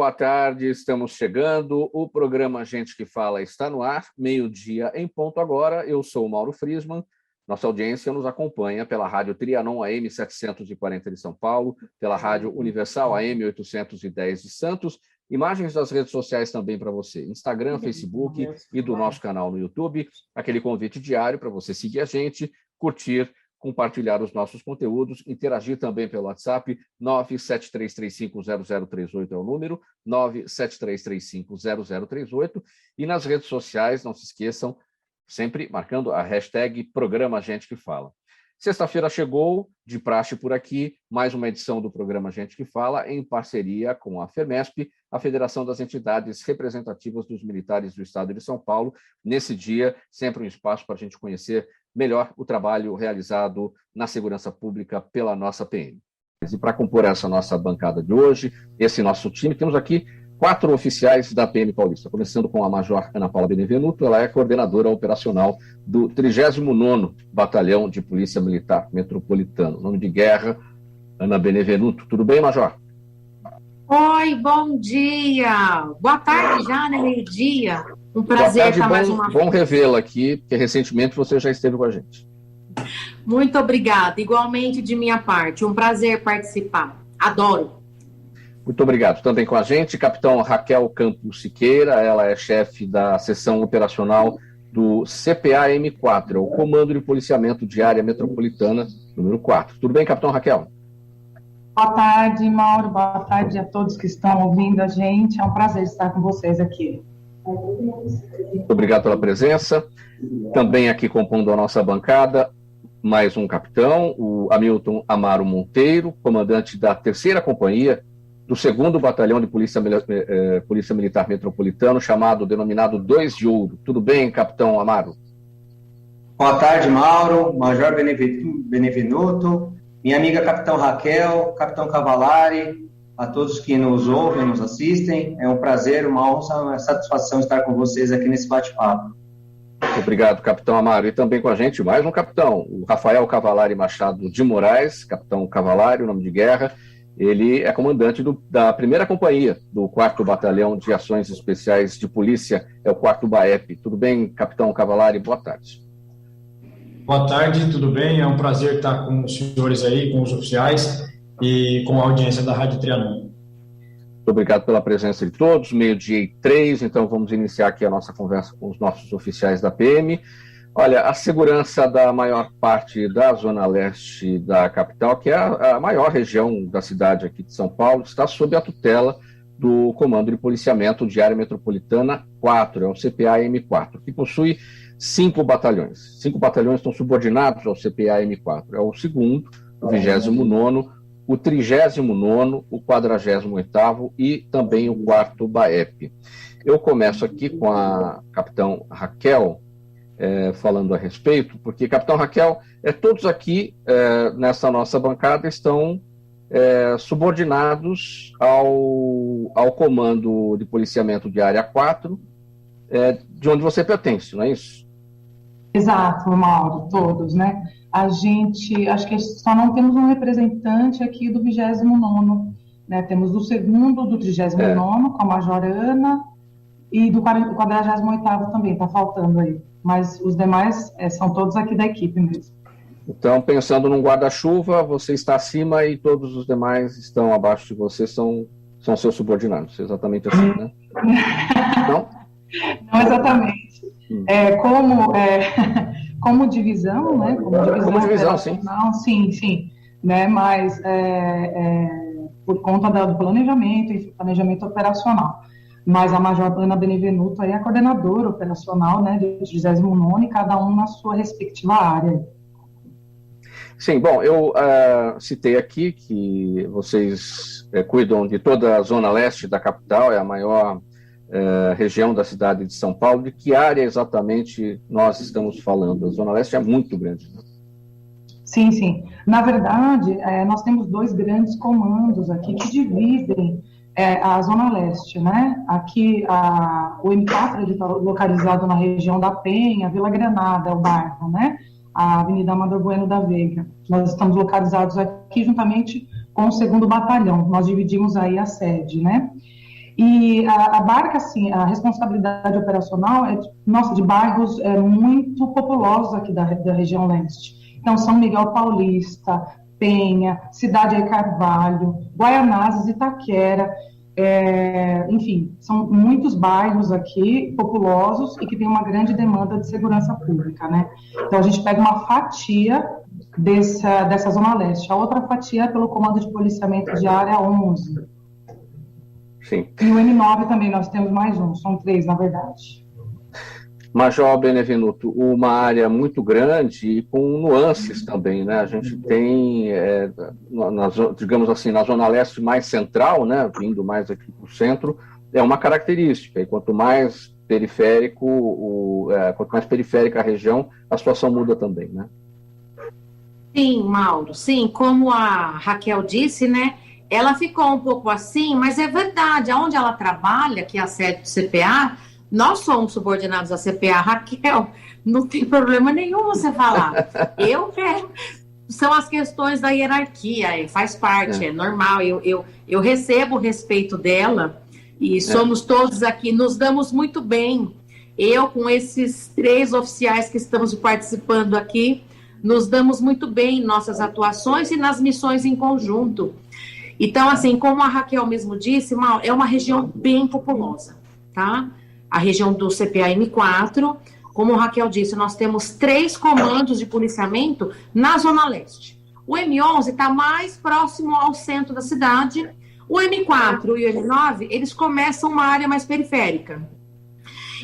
boa tarde, estamos chegando. O programa Gente que Fala está no ar, meio-dia em ponto agora. Eu sou o Mauro Friesman. Nossa audiência nos acompanha pela Rádio Trianon AM 740 de São Paulo, pela Rádio Universal AM 810 de Santos. Imagens das redes sociais também para você, Instagram, Facebook e do nosso canal no YouTube. Aquele convite diário para você seguir a gente, curtir, compartilhar os nossos conteúdos, interagir também pelo WhatsApp, 973350038 é o número, 973350038, e nas redes sociais, não se esqueçam, sempre marcando a hashtag Programa Gente que Fala. Sexta-feira chegou, de praxe por aqui, mais uma edição do Programa Gente que Fala, em parceria com a FEMESP, a Federação das Entidades Representativas dos Militares do Estado de São Paulo. Nesse dia, sempre um espaço para a gente conhecer melhor o trabalho realizado na segurança pública pela nossa PM. E para compor essa nossa bancada de hoje, esse nosso time, temos aqui 4 oficiais da PM Paulista, começando com a Major Ana Paula Benevenuto. Ela é coordenadora operacional do 39º Batalhão de Polícia Militar Metropolitano. Nome de guerra, Ana Benevenuto. Tudo bem, Major? Oi, bom dia. Boa tarde já, né? Meio-dia. Um prazer estar mais uma vez. Bom revê-la aqui, porque recentemente você já esteve com a gente. Muito obrigada. Igualmente de minha parte. Um prazer participar. Adoro. Muito obrigado. Também com a gente, Capitão Raquel Campos Siqueira. Ela é chefe da seção operacional do CPA-M4, o Comando de Policiamento de Área Metropolitana, número 4. Tudo bem, Capitão Raquel? Boa tarde, Mauro. Boa tarde a todos que estão ouvindo a gente. É um prazer estar com vocês aqui. Muito obrigado pela presença. Também aqui compondo a nossa bancada, mais um capitão, o Hamilton Amaro Monteiro, comandante da 3ª Companhia do 2º Batalhão de Polícia Militar Metropolitano, denominado 2 de Ouro. Tudo bem, capitão Amaro? Boa tarde, Mauro, Major Benevenuto, minha amiga capitão Raquel, capitão Cavalari, a todos que nos ouvem, nos assistem. É um prazer, uma honra, uma satisfação estar com vocês aqui nesse bate-papo. Muito obrigado, capitão Amaro. E também com a gente mais um capitão, o Rafael Cavalari Machado de Moraes, capitão Cavalari, o nome de guerra. Ele é comandante da 1ª Companhia do 4º Batalhão de Ações Especiais de Polícia, é o 4º BAEP. Tudo bem, capitão Cavalari? Boa tarde. Boa tarde, tudo bem? É um prazer estar com os senhores aí, com os oficiais e com a audiência da Rádio Trianon. Muito obrigado pela presença de todos. 12:03, então vamos iniciar aqui a nossa conversa com os nossos oficiais da PM. Olha, a segurança da maior parte da zona leste da capital, que é a maior região da cidade aqui de São Paulo, está sob a tutela do Comando de Policiamento de Área Metropolitana 4, é o CPA-M4, que possui 5 batalhões. 5 batalhões estão subordinados ao CPA-M4. É o 2º, o 29º, o 39º, o 48º e também o 4º BAEP. Eu começo aqui com a capitão Raquel, falando a respeito, porque, capitão Raquel, todos aqui nessa nossa bancada estão subordinados ao Comando de Policiamento de Área 4, de onde você pertence, não é isso? Exato, Mauro, todos, né? A gente, acho que só não temos um representante aqui do 29º, né? Temos do 2º, do 39º, com a Major Ana, e do 48º também, está faltando aí. Mas os demais são todos aqui da equipe mesmo. Então, pensando num guarda-chuva, você está acima e todos os demais estão abaixo de você, são seus subordinados. Exatamente assim, né? Não? Não exatamente. Como divisão, né? Como divisão, sim. Sim. Né? Mas por conta do planejamento e planejamento operacional. Mas a Major Ana Benevenuto é a coordenadora operacional, né, do 39º, e cada um na sua respectiva área. Sim, bom, eu citei aqui que vocês cuidam de toda a zona leste da capital, é a maior região da cidade de São Paulo. De que área exatamente nós estamos falando? A zona leste é muito grande, né? Sim. Na verdade, nós temos 2 grandes comandos aqui que dividem a Zona Leste, né? Aqui o M4 está localizado na região da Penha, Vila Granada, é o bairro, né? A Avenida Amador Bueno da Veiga. Nós estamos localizados aqui juntamente com o 2º Batalhão. Nós dividimos aí a sede, né? E abarca, assim, a responsabilidade operacional de bairros muito populosos aqui da região leste. Então, São Miguel Paulista, Penha, Cidade de Carvalho, Guaianazes, Itaquera, enfim, são muitos bairros aqui populosos e que tem uma grande demanda de segurança pública, né? Então, a gente pega uma fatia dessa Zona Leste. A outra fatia é pelo Comando de Policiamento de Área 11. Sim. E o M9 também, nós temos mais um, são 3, na verdade. Major Benevenuto, uma área muito grande e com nuances também, né? A gente tem, digamos assim, na Zona Leste mais central, né? Vindo mais aqui para o centro, é uma característica. E quanto mais quanto mais periférica a região, a situação muda também, né? Sim, Mauro, sim, como a Raquel disse, né? Ela ficou um pouco assim, mas é verdade, aonde ela trabalha, que é a sede do CPA, nós somos subordinados à CPA, Raquel, não tem problema nenhum você falar. Eu quero. São as questões da hierarquia, faz parte, é normal. Eu recebo o respeito dela e somos todos aqui, nos damos muito bem. Eu, com esses 3 oficiais que estamos participando aqui, nos damos muito bem em nossas atuações e nas missões em conjunto. Então, assim, como a Raquel mesmo disse, é uma região bem populosa, tá? A região do CPA M4, como a Raquel disse, nós temos 3 comandos de policiamento na Zona Leste. O M11 está mais próximo ao centro da cidade. O M4 e o M9, eles começam uma área mais periférica.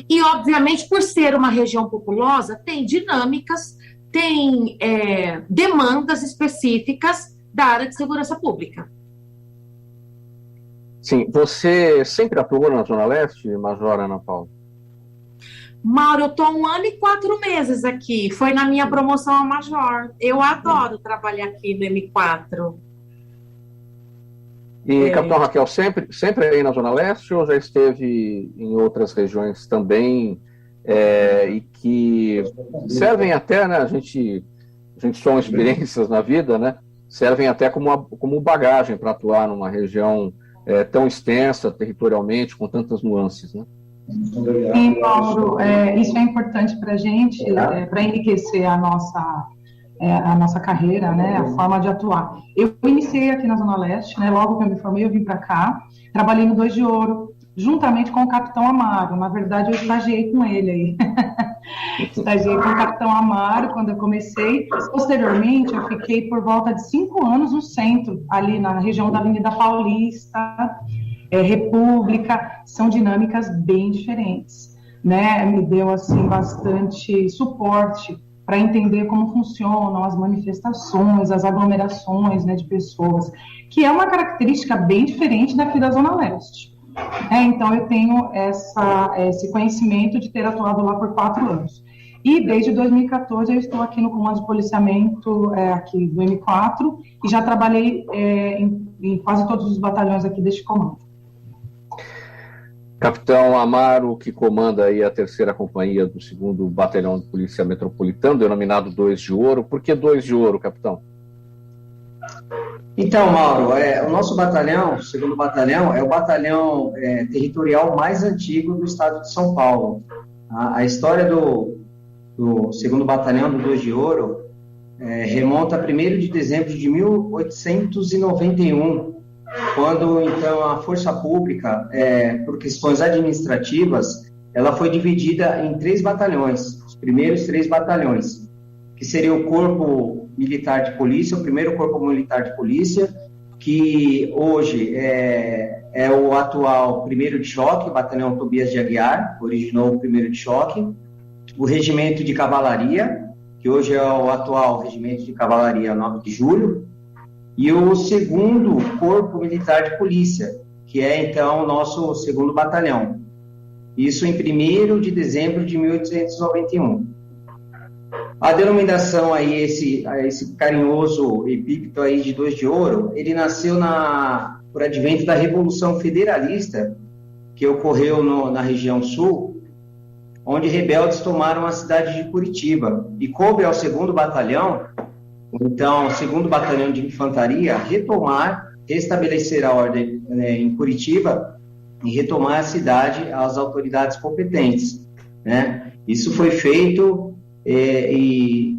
E, obviamente, por ser uma região populosa, tem dinâmicas, tem demandas específicas da área de segurança pública. Sim, você sempre atuou na Zona Leste, Major Ana Paula? Mauro, eu estou 1 ano e 4 meses aqui. Foi na minha promoção a major. Eu adoro trabalhar aqui no M4. E, Capitão Raquel, sempre aí na Zona Leste ou já esteve em outras regiões também e que servem até, né? A gente soma experiências na vida, né? Servem até como bagagem para atuar numa região tão extensa territorialmente, com tantas nuances, né? Sim, Mauro, isso é importante para a gente, para enriquecer a nossa carreira, né, a forma de atuar. Eu iniciei aqui na Zona Leste, né, logo que eu me formei, eu vim para cá, trabalhei no 2 de Ouro, juntamente com o Capitão Amaro. Na verdade, eu estagiei com ele aí. Estagiei com o Capitão Amaro quando eu comecei. Posteriormente, eu fiquei por volta de 5 anos no centro, ali na região da Avenida Paulista, República. São dinâmicas bem diferentes, né? Me deu assim bastante suporte para entender como funcionam as manifestações, as aglomerações, né, de pessoas, que é uma característica bem diferente daqui da Zona Leste. Então, eu tenho esse conhecimento de ter atuado lá por 4 anos. E desde 2014 eu estou aqui no Comando de Policiamento aqui do M4 e já trabalhei em quase todos os batalhões aqui deste comando. Capitão Amaro, que comanda aí a 3ª Companhia do 2º Batalhão de Polícia Metropolitana, denominado 2 de Ouro. Por que 2 de Ouro, capitão? Então, Mauro, o nosso batalhão, o 2º Batalhão, é o batalhão territorial mais antigo do estado de São Paulo. A história do 2º Batalhão do 2 de Ouro remonta a 1º de dezembro de 1891, quando, então, a Força Pública, por questões administrativas, ela foi dividida em 3 batalhões, os primeiros 3 batalhões, que seria o Corpo Militar de Polícia, o 1º Corpo Militar de Polícia, que hoje é o atual 1º de Choque, Batalhão Tobias de Aguiar, originou o 1º de Choque, o Regimento de Cavalaria, que hoje é o atual Regimento de Cavalaria 9 de Julho, e o 2º Corpo Militar de Polícia, que é, então, o nosso 2º Batalhão. Isso em 1º de dezembro de 1891. A denominação aí, esse carinhoso epíteto aí de 2 de Ouro, ele nasceu por advento da Revolução Federalista, que ocorreu na região sul, onde rebeldes tomaram a cidade de Curitiba, e coube ao 2º Batalhão, então, o 2º Batalhão de Infantaria, restabelecer a ordem em Curitiba, e retomar a cidade às autoridades competentes, né? Isso foi feito e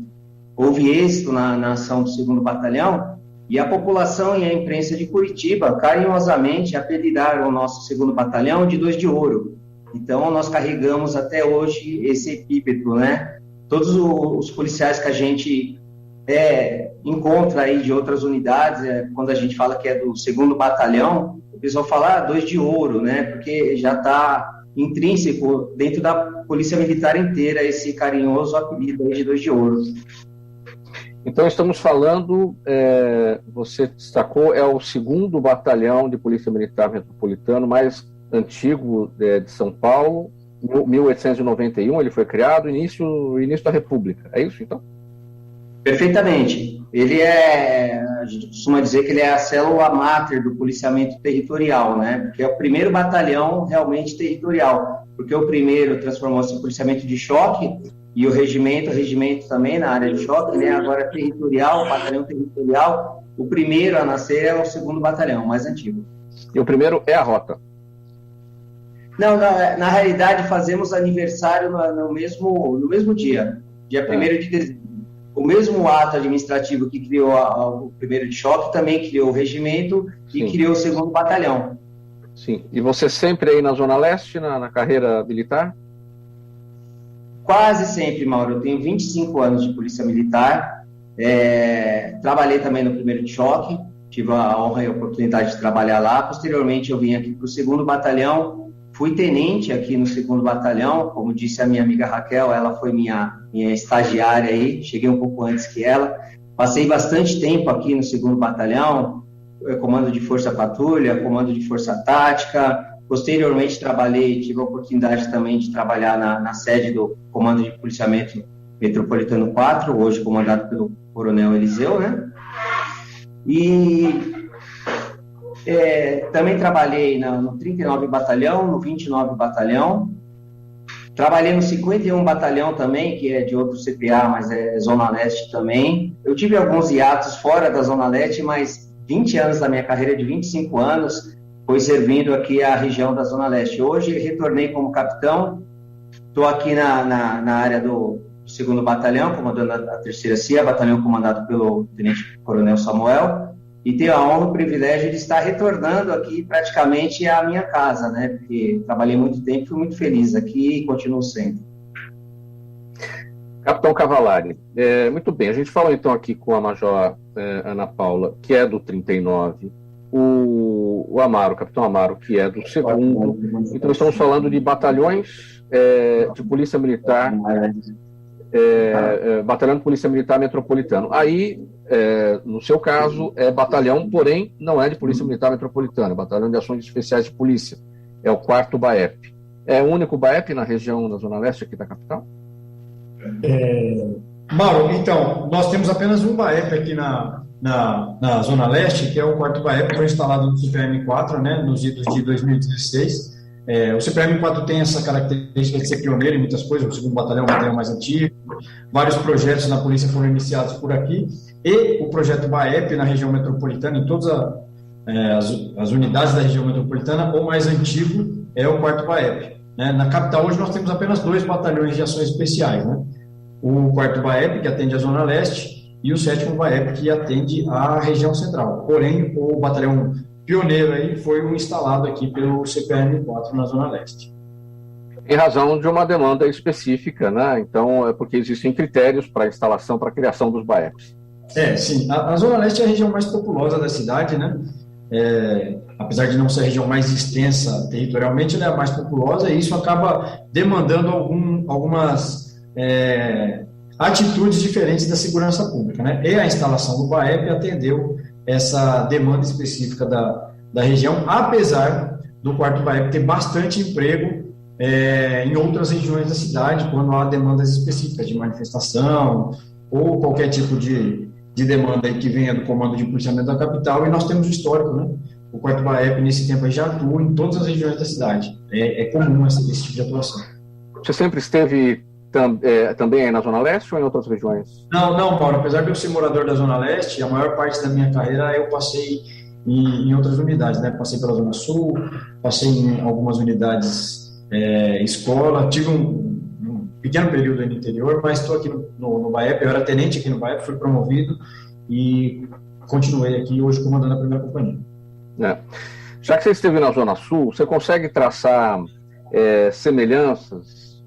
houve êxito na ação do 2º Batalhão, e a população e a imprensa de Curitiba carinhosamente apelidaram o nosso 2º Batalhão de 2 de Ouro. Então, nós carregamos até hoje esse epíteto, né? Todos os policiais que a gente encontra aí de outras unidades, quando a gente fala que é do 2º Batalhão, o pessoal fala 2 de Ouro, né? Porque já está intrínseco dentro da Polícia Militar inteira esse carinhoso apelido aí de 2 de Ouro. Então, estamos falando, você destacou, é o 2º Batalhão de Polícia Militar Metropolitano mais antigo de São Paulo, 1891 ele foi criado, início da República, é isso então? Perfeitamente. Ele a gente costuma dizer que ele é a célula máter do policiamento territorial, né? Porque é o primeiro batalhão realmente territorial, porque o primeiro transformou-se em policiamento de choque, e o regimento também na área de choque, né? Agora é territorial, batalhão territorial. O primeiro a nascer é o 2º Batalhão, mais antigo. E o primeiro é a rota? Não, na realidade fazemos aniversário no mesmo dia 1º de dezembro. O mesmo ato administrativo que criou o primeiro de choque também criou o regimento. Sim. E criou o 2º Batalhão. Sim. E você sempre aí na Zona Leste, na carreira militar? Quase sempre, Mauro. Eu tenho 25 anos de Polícia Militar. Trabalhei também no primeiro de choque. Tive a honra e a oportunidade de trabalhar lá. Posteriormente, eu vim aqui para o 2º Batalhão. Fui tenente aqui no 2º Batalhão, como disse a minha amiga Raquel, ela foi minha estagiária aí, cheguei um pouco antes que ela. Passei bastante tempo aqui no 2º Batalhão, comando de força patrulha, comando de força tática. Posteriormente tive a oportunidade também de trabalhar na sede do Comando de Policiamento Metropolitano 4, hoje comandado pelo Coronel Eliseu, né? E também trabalhei no 39 Batalhão, no 29 Batalhão, trabalhei no 51 Batalhão também, que é de outro CPA, mas é Zona Leste também. Eu tive alguns hiatos fora da Zona Leste, mas 20 anos da minha carreira, de 25 anos, foi servindo aqui a região da Zona Leste. Hoje retornei como capitão, estou aqui na área do 2º Batalhão, comandando a 3ª CIA, batalhão comandado pelo Tenente Coronel Samuel, e tenho a honra e o privilégio de estar retornando aqui praticamente à minha casa, né? Porque trabalhei muito tempo, fui muito feliz aqui e continuo sendo. Capitão Cavallari, muito bem, a gente falou então aqui com a Major Ana Paula, que é do 39, o Amaro, Capitão Amaro, que é do 2º, então estamos falando de batalhões de Polícia Militar, Batalhão de Polícia Militar Metropolitano. Aí, no seu caso, é batalhão, porém, não é de Polícia Militar Metropolitana, é Batalhão de Ações Especiais de Polícia, é o 4º BAEP. É o único BAEP na região da Zona Leste aqui da capital? Mauro, então, nós temos apenas um BAEP aqui na Zona Leste, que é o 4º BAEP, foi instalado no CPM-4, né, nos idos de 2016. O CPM-4 tem essa característica de ser pioneiro em muitas coisas, o 2º Batalhão é o batalhão mais antigo, vários projetos na polícia foram iniciados por aqui, e o projeto BAEP na região metropolitana, em todas as unidades da região metropolitana, o mais antigo é o 4º BAEP. Né? Na capital, hoje, nós temos apenas 2 batalhões de ações especiais, né? O 4º BAEP, que atende a Zona Leste, e o 7º BAEP, que atende a região central. Porém, o batalhão pioneiro aí foi o instalado aqui pelo CPM-4 na Zona Leste. Em razão de uma demanda específica, né? Então, é porque existem critérios para a instalação, para a criação dos BAEPs. Sim. A Zona Leste é a região mais populosa da cidade, né? Apesar de não ser a região mais extensa territorialmente, ela é a mais populosa, e isso acaba demandando algumas atitudes diferentes da segurança pública, né? E a instalação do BAEP atendeu essa demanda específica da região, apesar do 4º BAEP ter bastante emprego em outras regiões da cidade, quando há demandas específicas de manifestação ou qualquer tipo de demanda aí que venha do Comando de Policiamento da capital, e nós temos o histórico, né? O 4º BAEP, nesse tempo, já atua em todas as regiões da cidade. É comum esse tipo de atuação. Você sempre esteve também aí na Zona Leste ou em outras regiões? Não, Paulo. Apesar de eu ser morador da Zona Leste, a maior parte da minha carreira eu passei em outras unidades, né? Passei pela Zona Sul, passei em algumas unidades escola, tive um pequeno período aí no interior, mas estou aqui no BAEP, eu era tenente aqui no BAEP, fui promovido e continuei aqui hoje comandando a primeira companhia. Já que você esteve na Zona Sul, você consegue traçar semelhanças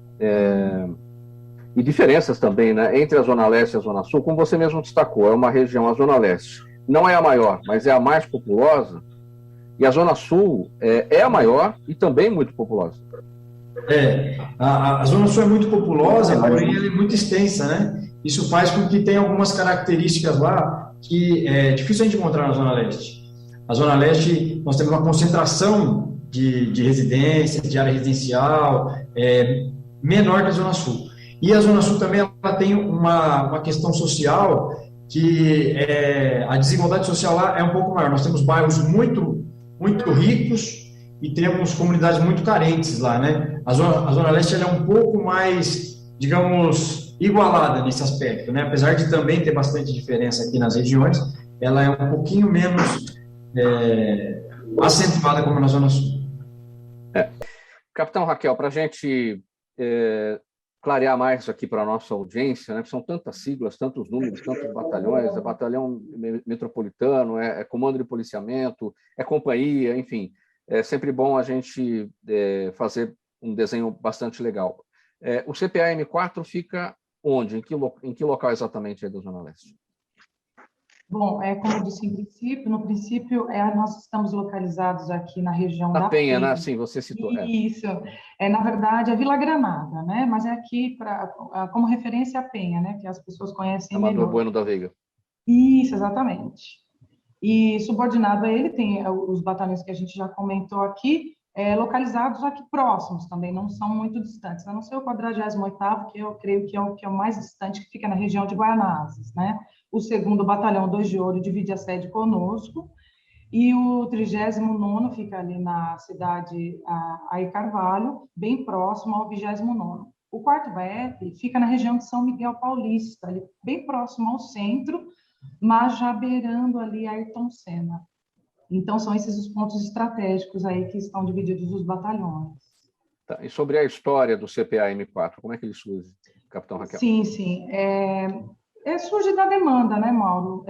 e diferenças também, né, entre a Zona Leste e a Zona Sul? Como você mesmo destacou, é uma região, a Zona Leste não é a maior, mas é a mais populosa, e a Zona Sul é a maior e também muito populosa. A Zona Sul é muito populosa, porém ela é muito extensa, né? Isso faz com que tenha algumas características lá que é difícil a gente encontrar na Zona Leste. A Zona Leste, nós temos uma concentração de residência, de área residencial, menor que a Zona Sul. E a Zona Sul também ela tem uma questão social que a desigualdade social lá é um pouco maior. Nós temos bairros muito, muito ricos e temos comunidades muito carentes lá, né? A Zona Leste ela é um pouco mais, digamos, igualada nesse aspecto, né? Apesar de também ter bastante diferença aqui nas regiões, ela é um pouquinho menos acentuada como na Zona Sul. Capitão Raquel, para a gente clarear mais isso aqui para a nossa audiência, né? São tantas siglas, tantos números, tantos batalhões, é batalhão metropolitano, é comando de policiamento, é companhia, enfim, é sempre bom a gente fazer um desenho bastante legal. O CPA M4 fica onde? Em que local exatamente aí da Zona Leste? Bom, como eu disse no princípio, nós estamos localizados aqui na região da Penha, né? Sim, você citou. Isso. Na verdade, é Vila Granada, né? Mas é aqui como referência a Penha, né? Que as pessoas conhecem Amador melhor. Bueno da Veiga. Isso, exatamente. E subordinado a ele tem os batalhões que a gente já comentou aqui, localizados aqui próximos também, não são muito distantes, a não ser o 48º, que eu creio que é o mais distante, que fica na região de Guaianazes, né? O 2º Batalhão 2 de Ouro divide a sede conosco, e o 39º fica ali na cidade Aí Carvalho, bem próximo ao 29º. O 4º BAEP fica na região de São Miguel Paulista, ali, bem próximo ao centro, mas já beirando ali Ayrton Senna. Então, são esses os pontos estratégicos aí que estão divididos os batalhões. Tá. E sobre a história do CPA M4, como é que ele surge, Capitão Raquel? Sim. Surge da demanda, né, Mauro?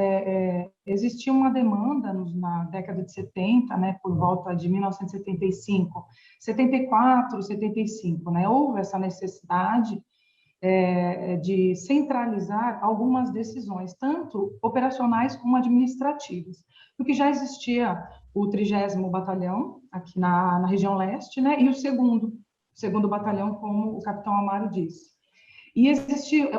Existia uma demanda na década de 70, né, por volta de 1975, 74, 75, né? Houve essa necessidade de centralizar algumas decisões, tanto operacionais como administrativas, porque já existia o 30º Batalhão, aqui na região leste, né, e o 2º Batalhão, como o capitão Amaro disse. E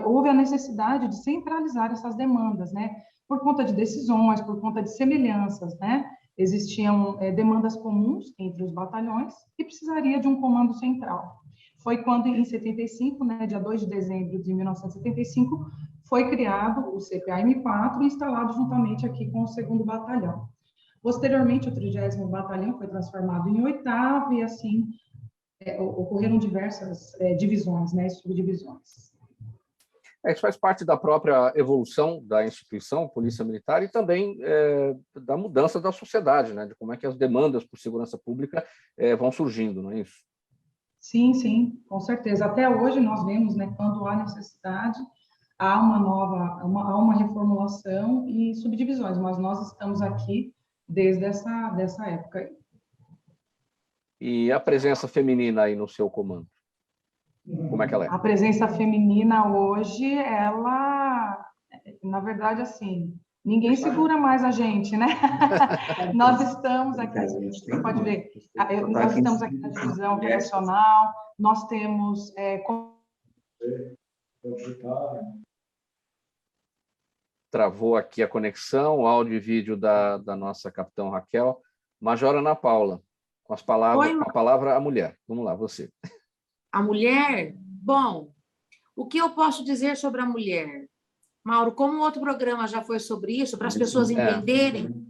houve a necessidade de centralizar essas demandas, né, por conta de decisões, por conta de semelhanças, né, existiam demandas comuns entre os batalhões e precisaria de um comando central. Foi quando, em 75, né, dia 2 de dezembro de 1975, foi criado o CPA M4, instalado juntamente aqui com o 2º Batalhão. Posteriormente, o 30º Batalhão foi transformado em 8º e, assim, ocorreram diversas divisões, né, subdivisões. Isso faz parte da própria evolução da instituição, Polícia Militar, e também da mudança da sociedade, né, de como é que as demandas por segurança pública vão surgindo, não é isso? Sim, com certeza. Até hoje nós vemos, né, quando há necessidade, há uma reformulação e subdivisões, mas nós estamos aqui desde dessa época. E a presença feminina aí no seu comando? Como é que ela é? A presença feminina hoje, na verdade, assim, ninguém segura mais a gente, né? Nós estamos aqui, você pode ver, nós estamos aqui na divisão operacional, nós temos... Travou aqui a conexão, áudio e vídeo da nossa capitão Raquel. Major Ana Paula, com a palavra a mulher. Vamos lá, você. A mulher? Bom, o que eu posso dizer sobre a mulher? Mauro, como outro programa já foi sobre isso, para as pessoas entenderem,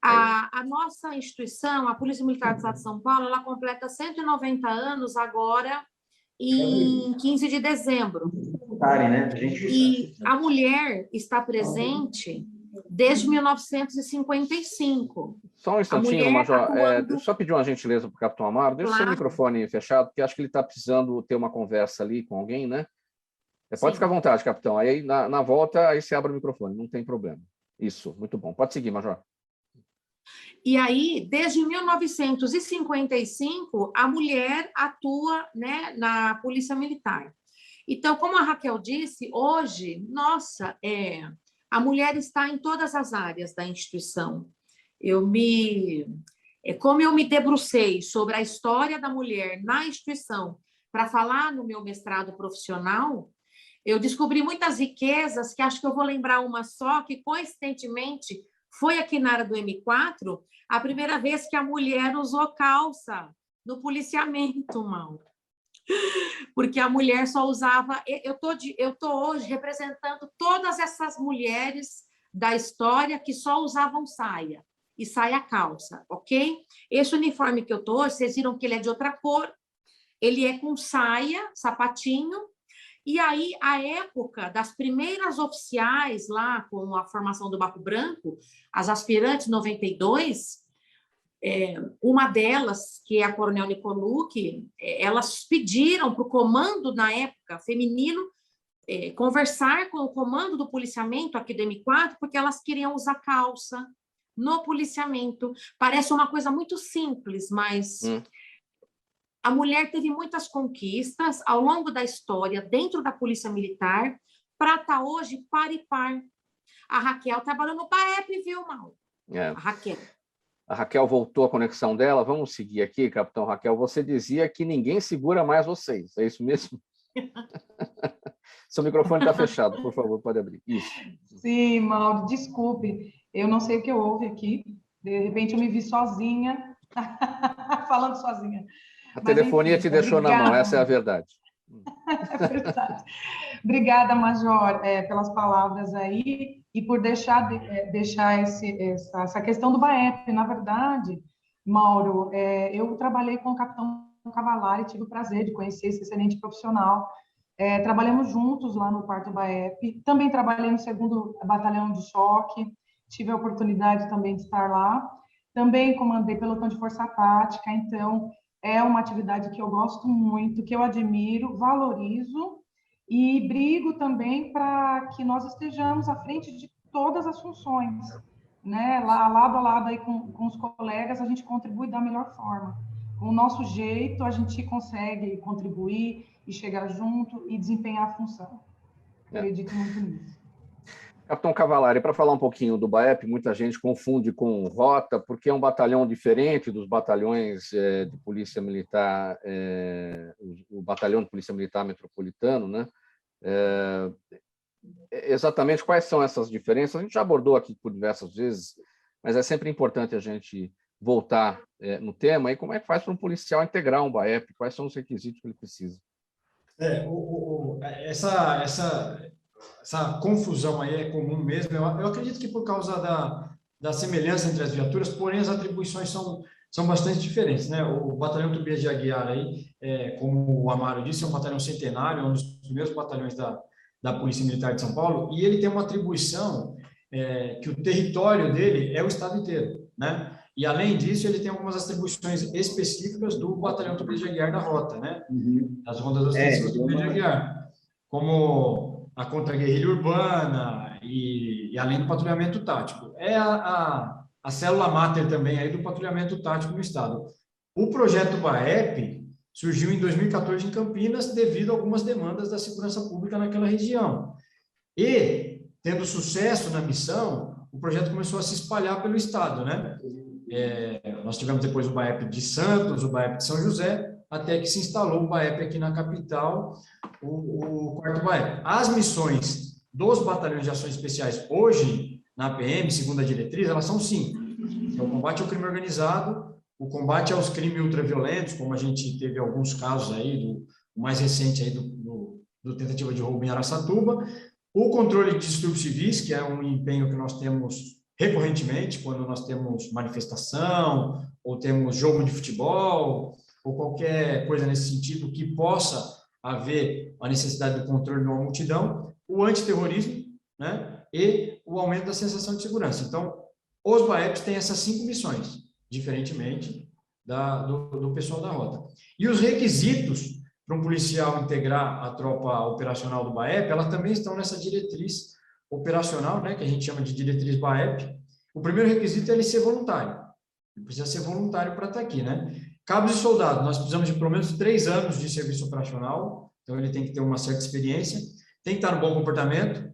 a nossa instituição, a Polícia Militar do Estado de São Paulo, ela completa 190 anos agora, em 15 de dezembro. E a mulher está presente desde 1955. Só um instantinho, Major. Só pedir uma gentileza para o Capitão Amaro. Deixa o seu microfone fechado, porque acho que ele está precisando ter uma conversa ali com alguém, né? Pode ficar à vontade, capitão. Aí, na volta, aí você abre o microfone, não tem problema. Isso, muito bom. Pode seguir, Major. E aí, desde 1955, a mulher atua, né, na Polícia Militar. Então, como a Raquel disse, hoje, nossa, a mulher está em todas as áreas da instituição. Como eu me debrucei sobre a história da mulher na instituição para falar no meu mestrado profissional, eu descobri muitas riquezas, que acho que eu vou lembrar uma só, que coincidentemente foi aqui na área do M4 a primeira vez que a mulher usou calça no policiamento, Mauro. Porque a mulher só usava... Eu tô hoje representando todas essas mulheres da história que só usavam saia e saia calça, ok? Esse uniforme que eu tô hoje, vocês viram que ele é de outra cor, ele é com saia, sapatinho. E aí, a época das primeiras oficiais lá, com a formação do Barco Branco, as aspirantes 92, uma delas, que é a Coronel Nicolucci, elas pediram para o comando, na época, feminino, conversar com o comando do policiamento aqui do M4, porque elas queriam usar calça no policiamento. Parece uma coisa muito simples, mas... A mulher teve muitas conquistas ao longo da história dentro da Polícia Militar para estar hoje par e par. A Raquel trabalhou no BAEP, viu, Mauro? A Raquel voltou à conexão dela. Vamos seguir aqui, capitão Raquel. Você dizia que ninguém segura mais vocês. É isso mesmo? Seu microfone está fechado, por favor, pode abrir. Isso. Sim, Mauro, desculpe. Eu não sei o que houve aqui. De repente eu me vi sozinha, falando sozinha. A telefonia te deixou na mão, essa é a verdade. É verdade. Obrigada, Major, pelas palavras aí e por deixar essa questão do BAEP. Na verdade, Mauro, eu trabalhei com o capitão Cavalari, tive o prazer de conhecer esse excelente profissional. Trabalhamos juntos lá no 4º BAEP, também trabalhei no 2º Batalhão de Choque, tive a oportunidade também de estar lá. Também comandei pelotão de força tática, então... É uma atividade que eu gosto muito, que eu admiro, valorizo e brigo também para que nós estejamos à frente de todas as funções, né? Lá, lado a lado aí com os colegas, a gente contribui da melhor forma. Com o nosso jeito, a gente consegue contribuir e chegar junto e desempenhar a função. Eu acredito muito nisso. Capitão Cavalari, para falar um pouquinho do BAEP, muita gente confunde com rota, porque é um batalhão diferente dos batalhões de Polícia Militar, o Batalhão de Polícia Militar Metropolitano, né? Exatamente quais são essas diferenças? A gente já abordou aqui por diversas vezes, mas é sempre importante a gente voltar no tema. E como é que faz para um policial integrar um BAEP? Quais são os requisitos que ele precisa? Essa confusão aí é comum mesmo. Eu acredito que por causa da semelhança entre as viaturas, porém as atribuições são bastante diferentes, né? O Batalhão Tobias de Aguiar aí, como o Amaro disse, é um batalhão centenário, é um dos primeiros batalhões da Polícia Militar de São Paulo, e ele tem uma atribuição que o território dele é o estado inteiro, né? E além disso, ele tem algumas atribuições específicas do Batalhão Tobias de Aguiar na rota, né? Das rondas ostensivas do Tobias de Aguiar, como a contra-guerrilha urbana e além do patrulhamento tático. É a célula máter também aí do patrulhamento tático no estado. O projeto BAEP surgiu em 2014 em Campinas devido a algumas demandas da segurança pública naquela região. E, tendo sucesso na missão, o projeto começou a se espalhar pelo estado, né? Nós tivemos depois o BAEP de Santos, o BAEP de São José, até que se instalou o BAEP aqui na capital, o 4º BAEP. As missões dos batalhões de ações especiais hoje, na PM, segundo a diretriz, elas são 5. É o combate ao crime organizado, o combate aos crimes ultraviolentos, como a gente teve alguns casos aí, o mais recente aí do tentativa de roubo em Araçatuba, o controle de distúrbios civis, que é um empenho que nós temos recorrentemente, quando nós temos manifestação, ou temos jogo de futebol, ou qualquer coisa nesse sentido que possa haver a necessidade do controle de uma multidão, o antiterrorismo, né? E o aumento da sensação de segurança. Então, os BAEPs têm essas 5 missões, diferentemente do pessoal da rota. E os requisitos para um policial integrar a tropa operacional do BAEP, elas também estão nessa diretriz operacional, né, que a gente chama de diretriz BAEP. O primeiro requisito é ele ser voluntário. Ele precisa ser voluntário para estar aqui, né? Cabos e soldados, nós precisamos de pelo menos 3 anos de serviço operacional, então ele tem que ter uma certa experiência, tem que estar no bom comportamento,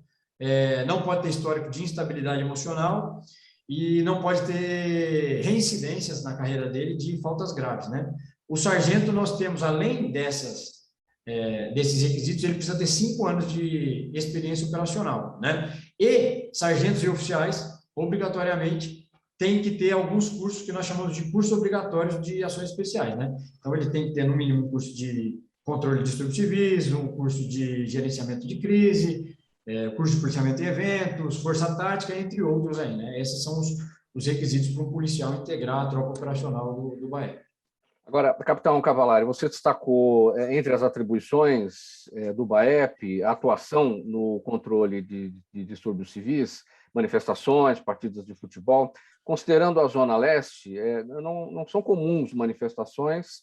não pode ter histórico de instabilidade emocional e não pode ter reincidências na carreira dele de faltas graves, né? O sargento, nós temos, além desses requisitos, ele precisa ter 5 anos de experiência operacional, né? E sargentos e oficiais, obrigatoriamente, tem que ter alguns cursos que nós chamamos de cursos obrigatórios de ações especiais, né? Então, ele tem que ter, no mínimo, um curso de controle de distúrbios civis, um curso de gerenciamento de crise, curso de policiamento em eventos, força tática, entre outros aí, né? Esses são os requisitos para um policial integrar a tropa operacional do BAEP. Agora, capitão Cavalari, você destacou, entre as atribuições do BAEP, a atuação no controle de distúrbios civis, manifestações, partidas de futebol. Considerando a Zona Leste, não são comuns manifestações,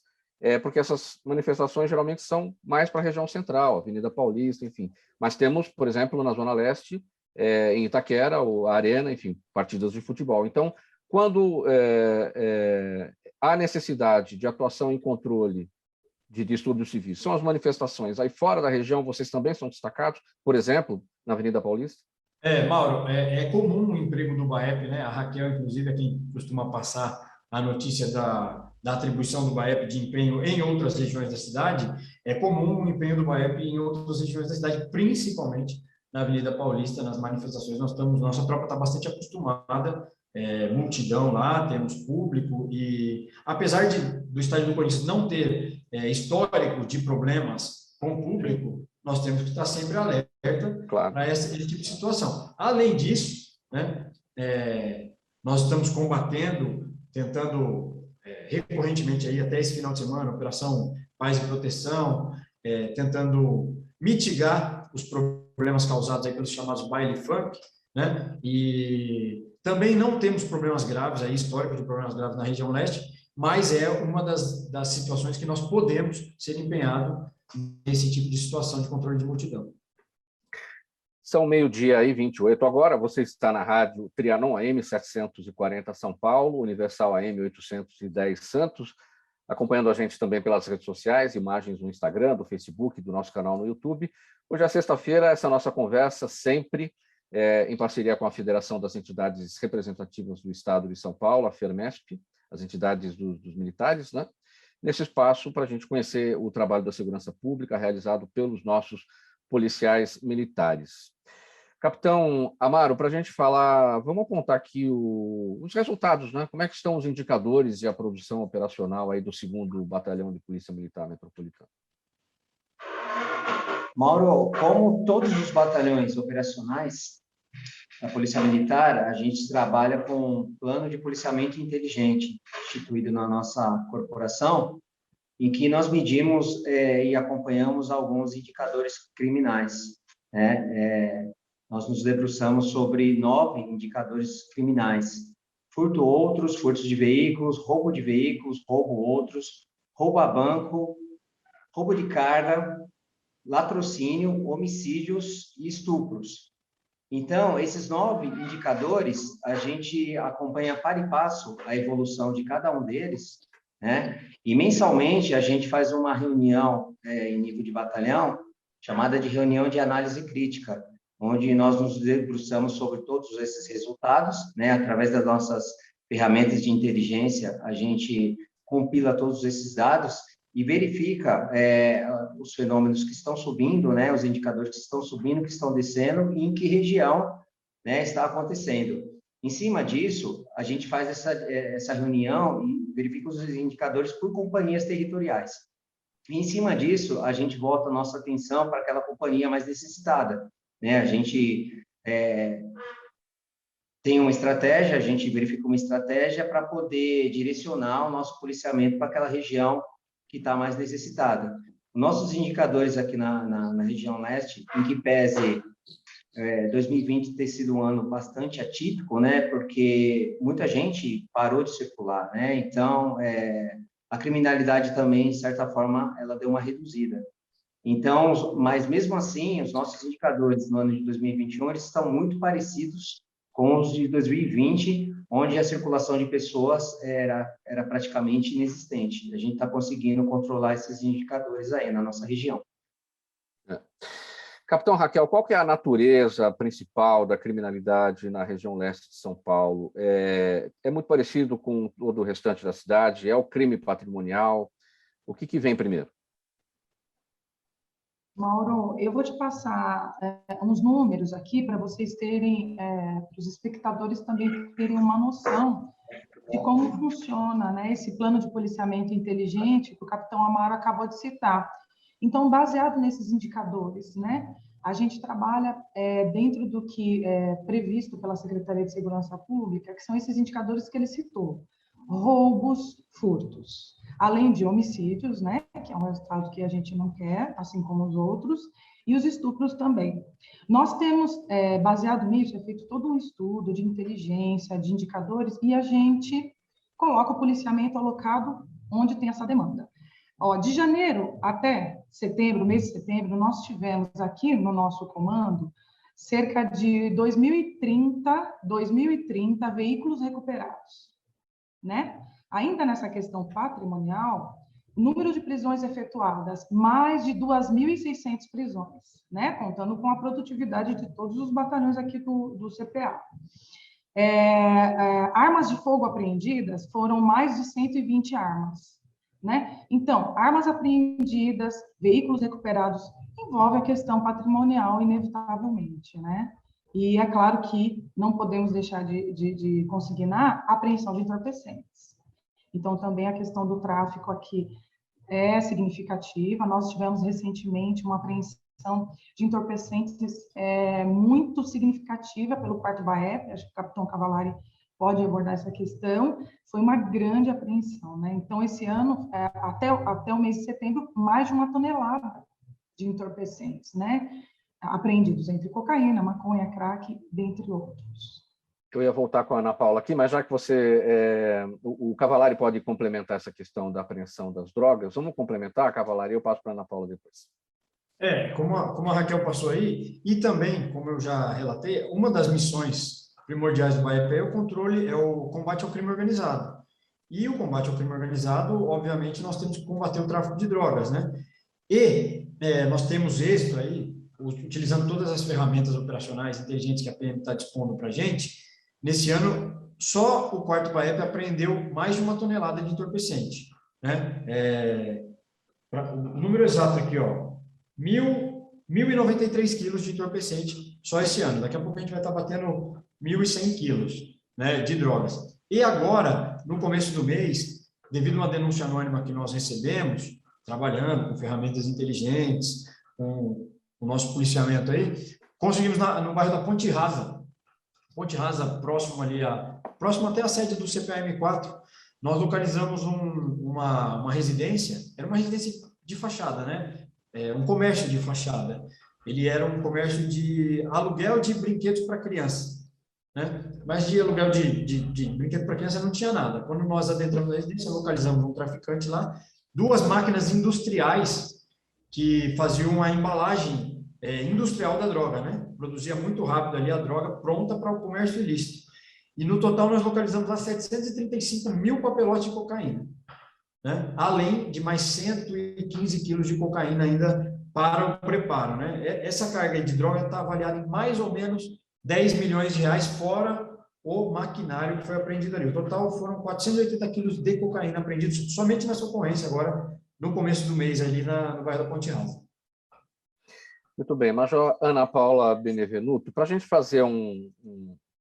porque essas manifestações geralmente são mais para a região central, Avenida Paulista, enfim. Mas temos, por exemplo, na Zona Leste, em Itaquera, a Arena, enfim, partidas de futebol. Então, quando há necessidade de atuação em controle de distúrbios civis, são as manifestações aí fora da região, vocês também são destacados, por exemplo, na Avenida Paulista? Mauro, é comum o emprego do BAEP, né? A Raquel, inclusive, é quem costuma passar a notícia da atribuição do BAEP de empenho em outras regiões da cidade. É comum o empenho do BAEP em outras regiões da cidade, principalmente na Avenida Paulista, nas manifestações. Nossa tropa está bastante acostumada, multidão lá, temos público, e apesar do Estádio do Corinthians não ter histórico de problemas com o público, nós temos que estar sempre alerta para esse tipo de situação. Além disso, né, nós estamos combatendo, tentando recorrentemente, aí, até esse final de semana, Operação Paz e Proteção, tentando mitigar os problemas causados aí pelos chamados baile funk, né, e também não temos problemas graves, aí, históricos de problemas graves na região leste, mas é uma das situações que nós podemos ser empenhados nesse tipo de situação de controle de multidão. São 12h28 agora, você está na rádio Trianon AM 740 São Paulo, Universal AM 810 Santos, acompanhando a gente também pelas redes sociais, imagens no Instagram, do Facebook, do nosso canal no YouTube. Hoje é sexta-feira, essa nossa conversa sempre em parceria com a Federação das Entidades Representativas do Estado de São Paulo, a FERMESP, as entidades dos militares, né? Nesse espaço para a gente conhecer o trabalho da segurança pública realizado pelos nossos policiais militares. Capitão Amaro, para a gente falar, vamos apontar aqui os resultados, né? Como é que estão os indicadores e a produção operacional aí do 2º Batalhão de Polícia Militar Metropolitana? Mauro, como todos os batalhões operacionais da Polícia Militar, a gente trabalha com um plano de policiamento inteligente, instituído na nossa corporação, em que nós medimos e acompanhamos alguns indicadores criminais, né? Nós nos debruçamos sobre 9 indicadores criminais: furto outros, furtos de veículos, roubo de veículos, roubo outros, roubo a banco, roubo de carga, latrocínio, homicídios e estupros. Então, esses 9 indicadores, a gente acompanha para e passo a evolução de cada um deles, né? E mensalmente a gente faz uma reunião em nível de batalhão, chamada de reunião de análise crítica, onde nós nos debruçamos sobre todos esses resultados, né? Através das nossas ferramentas de inteligência, a gente compila todos esses dados e verifica os fenômenos que estão subindo, né, os indicadores que estão subindo, que estão descendo e em que região, né, está acontecendo. Em cima disso, a gente faz essa reunião e verifica os indicadores por companhias territoriais. E em cima disso, a gente volta a nossa atenção para aquela companhia mais necessitada, né? A gente tem uma estratégia, a gente verifica uma estratégia para poder direcionar o nosso policiamento para aquela região que está mais necessitada. Nossos indicadores aqui na região leste, em que pese 2020 ter sido um ano bastante atípico, né? Porque muita gente parou de circular, né? Então, a criminalidade também, de certa forma, ela deu uma reduzida. Então, mas mesmo assim, os nossos indicadores no ano de 2021, eles estão muito parecidos com os de 2020, onde a circulação de pessoas era praticamente inexistente. A gente está conseguindo controlar esses indicadores aí na nossa região. Capitão Raquel, qual que é a natureza principal da criminalidade na região leste de São Paulo? É muito parecido com todo o restante da cidade? É o crime patrimonial? O que vem primeiro? Mauro, eu vou te passar uns números aqui para vocês terem, para os espectadores também terem uma noção de como funciona, né, esse plano de policiamento inteligente que o capitão Amaro acabou de citar. Então, baseado nesses indicadores, né, a gente trabalha dentro do que é previsto pela Secretaria de Segurança Pública, que são esses indicadores que ele citou: roubos, furtos, além de homicídios, né, que é um resultado que a gente não quer, assim como os outros, e os estupros também. Nós temos, baseado nisso, é feito todo um estudo de inteligência, de indicadores, e a gente coloca o policiamento alocado onde tem essa demanda. Ó, de janeiro até setembro, mês de setembro, nós tivemos aqui no nosso comando cerca de 2.030 veículos recuperados, né? Ainda nessa questão patrimonial, número de prisões efetuadas, mais de 2.600 prisões, né? Contando com a produtividade de todos os batalhões aqui do CPA. Armas de fogo apreendidas foram mais de 120 armas, né? Então, armas apreendidas, veículos recuperados, envolve a questão patrimonial, inevitavelmente, né? E é claro que não podemos deixar de consignar a apreensão de entorpecentes. Então, também a questão do tráfico aqui é significativa. Nós tivemos recentemente uma apreensão de entorpecentes muito significativa pelo 4º BAEP, acho que o capitão Cavalari pode abordar essa questão. Foi uma grande apreensão, né? Então, esse ano, até o mês de setembro, mais de 1 tonelada de entorpecentes, né? Apreendidos entre cocaína, maconha, crack, dentre outros. Eu ia voltar com a Ana Paula aqui, mas já que o Cavalari pode complementar essa questão da apreensão das drogas, vamos complementar, Cavalari, eu passo para a Ana Paula depois. Como a Raquel passou aí, e também, como eu já relatei, uma das missões primordiais do BAEP é o combate ao crime organizado. E o combate ao crime organizado, obviamente, nós temos que combater o tráfico de drogas, né? E nós temos êxito aí, utilizando todas as ferramentas operacionais inteligentes que a PM está dispondo para a gente. Nesse ano, só o 4º BAEP apreendeu mais de 1 tonelada de entorpecente, né? O número exato aqui, ó, 1.093 quilos de entorpecente só esse ano. Daqui a pouco a gente vai estar batendo 1.100 quilos, né, de drogas. E agora, no começo do mês, devido a uma denúncia anônima que nós recebemos, trabalhando com ferramentas inteligentes, com o nosso policiamento aí, conseguimos no bairro da Ponte Rasa, próximo até a sede do CPAM4, nós localizamos uma residência, era uma residência de fachada, né? Um comércio de fachada. Ele era um comércio de aluguel de brinquedos para criança, né? Mas de aluguel de brinquedo para criança não tinha nada. Quando nós adentramos na residência, localizamos um traficante lá, 2 máquinas industriais que faziam a embalagem industrial da droga, né? Produzia muito rápido ali a droga pronta para o comércio ilícito. E no total nós localizamos lá 735 mil papelotes de cocaína, né? Além de mais 115 quilos de cocaína ainda para o preparo, né? Essa carga de droga está avaliada em mais ou menos 10 milhões de reais, fora o maquinário que foi apreendido ali. O total foram 480 quilos de cocaína apreendidos somente nessa ocorrência agora, no começo do mês, ali no bairro da Ponte Rasa. Muito bem, Major Ana Paula Benevenuto, para a gente fazer um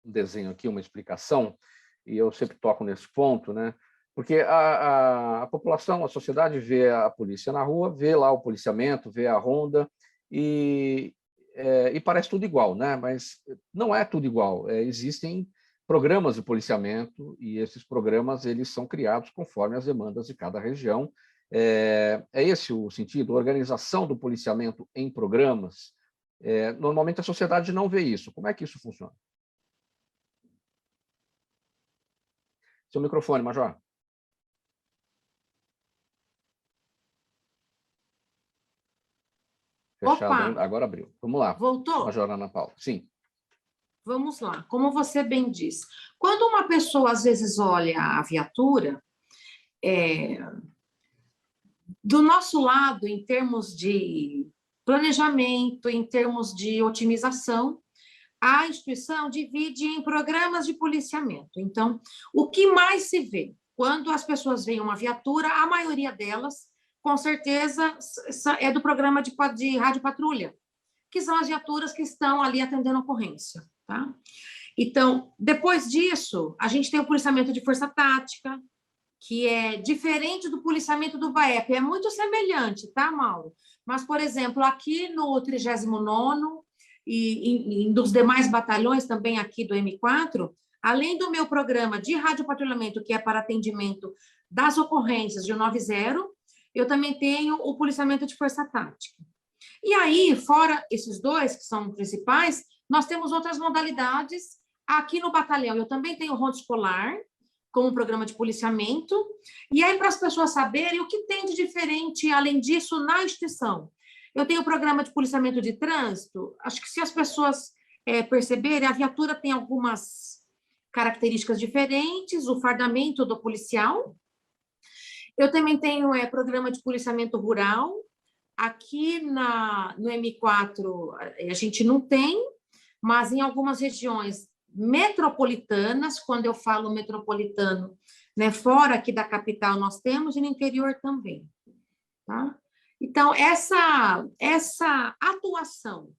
desenho aqui, uma explicação, e eu sempre toco nesse ponto, né? Porque a população, a sociedade vê a polícia na rua, vê lá o policiamento, vê a ronda, e parece tudo igual, né? Mas não é tudo igual. Existem programas de policiamento, e esses programas eles são criados conforme as demandas de cada região. É esse o sentido, organização do policiamento em programas, Normalmente a sociedade não vê isso. Como é que isso funciona? Seu microfone, Major. Fechado ainda. Agora abriu. Vamos lá. Voltou? Major Ana Paula. Sim. Vamos lá. Como você bem diz, quando uma pessoa às vezes olha a viatura, do nosso lado, em termos de planejamento, em termos de otimização, a instituição divide em programas de policiamento. Então, o que mais se vê? Quando as pessoas veem uma viatura, a maioria delas, com certeza, é do programa de rádio patrulha, que são as viaturas que estão ali atendendo a ocorrência, tá? Então, depois disso, a gente tem o policiamento de força tática, que é diferente do policiamento do BAEP, é muito semelhante, tá, Mauro? Mas, por exemplo, aqui no 39º e dos demais batalhões, também aqui do M4, além do meu programa de radiopatrulhamento, que é para atendimento das ocorrências de 90, eu também tenho o policiamento de força tática. E aí, fora esses dois, que são principais, nós temos outras modalidades. Aqui no batalhão, eu também tenho ronda escolar, como programa de policiamento. E aí, para as pessoas saberem o que tem de diferente, além disso, na instituição. Eu tenho o programa de policiamento de trânsito. Acho que se as pessoas perceberem, a viatura tem algumas características diferentes, o fardamento do policial. Eu também tenho programa de policiamento rural. Aqui no M4 a gente não tem, mas em algumas regiões metropolitanas, quando eu falo metropolitano, né, fora aqui da capital nós temos e no interior também, tá? Então, essa atuação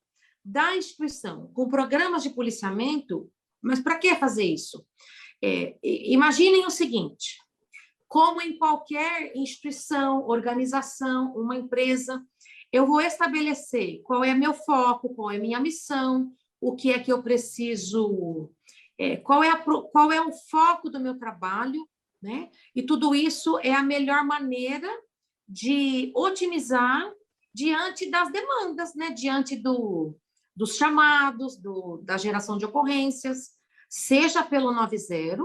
da instituição com programas de policiamento, mas para que fazer isso? Imaginem o seguinte, como em qualquer instituição, organização, uma empresa, eu vou estabelecer qual é meu foco, qual é minha missão, o que é que eu preciso, qual é o foco do meu trabalho, né? E tudo isso é a melhor maneira de otimizar diante das demandas, né? Diante dos chamados, da geração de ocorrências, seja pelo 90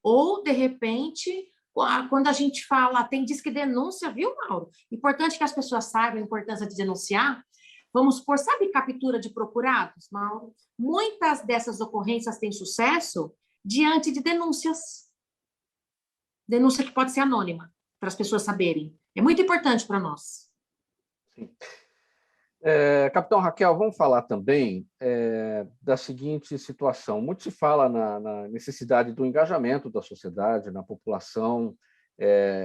ou, de repente, quando a gente fala, tem disque denúncia, viu, Mauro? Importante que as pessoas saibam a importância de denunciar. Vamos supor, sabe captura de procurados, Mauro? Muitas dessas ocorrências têm sucesso diante de denúncias. Denúncia que pode ser anônima, para as pessoas saberem. É muito importante para nós. Sim. Capitão Raquel, vamos falar também da seguinte situação. Muito se fala na necessidade do engajamento da sociedade, na população,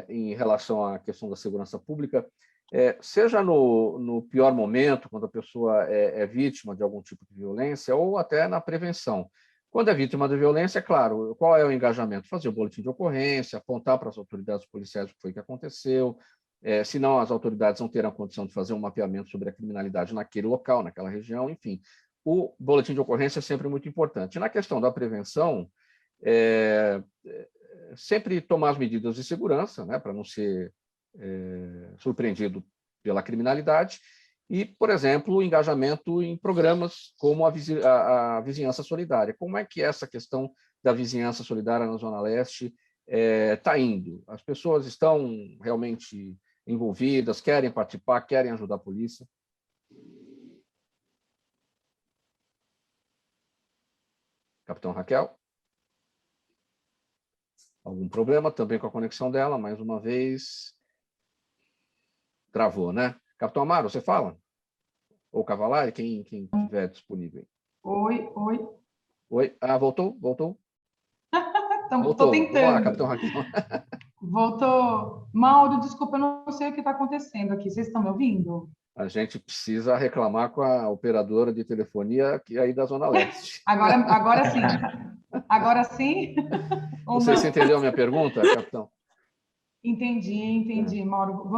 em relação à questão da segurança pública, seja no pior momento, quando a pessoa é vítima de algum tipo de violência, ou até na prevenção. Quando é vítima de violência, é claro, qual é o engajamento? Fazer o boletim de ocorrência, apontar para as autoridades policiais o que foi que aconteceu, senão as autoridades não terão condição de fazer um mapeamento sobre a criminalidade naquele local, naquela região, enfim. O boletim de ocorrência é sempre muito importante. Na questão da prevenção, sempre tomar as medidas de segurança, né, para não ser surpreendido pela criminalidade, e, por exemplo, o engajamento em programas como a Vizinhança Solidária. Como é que essa questão da Vizinhança Solidária na Zona Leste está indo? As pessoas estão realmente envolvidas, querem participar, querem ajudar a polícia? Capitão Raquel? Algum problema também com a conexão dela, mais uma vez. Travou, né? Capitão Amaro, você fala? Ou Cavalari, quem estiver disponível. Oi. Oi? Ah, voltou? Então, voltou. Estou tentando. Vamos lá, Capitão Raquel. Voltou. Mauro, desculpa, eu não sei o que está acontecendo aqui. Vocês estão me ouvindo? A gente precisa reclamar com a operadora de telefonia aqui aí da Zona Leste. Agora sim. Agora sim? Você entendeu a minha pergunta, capitão? Entendi, Mauro.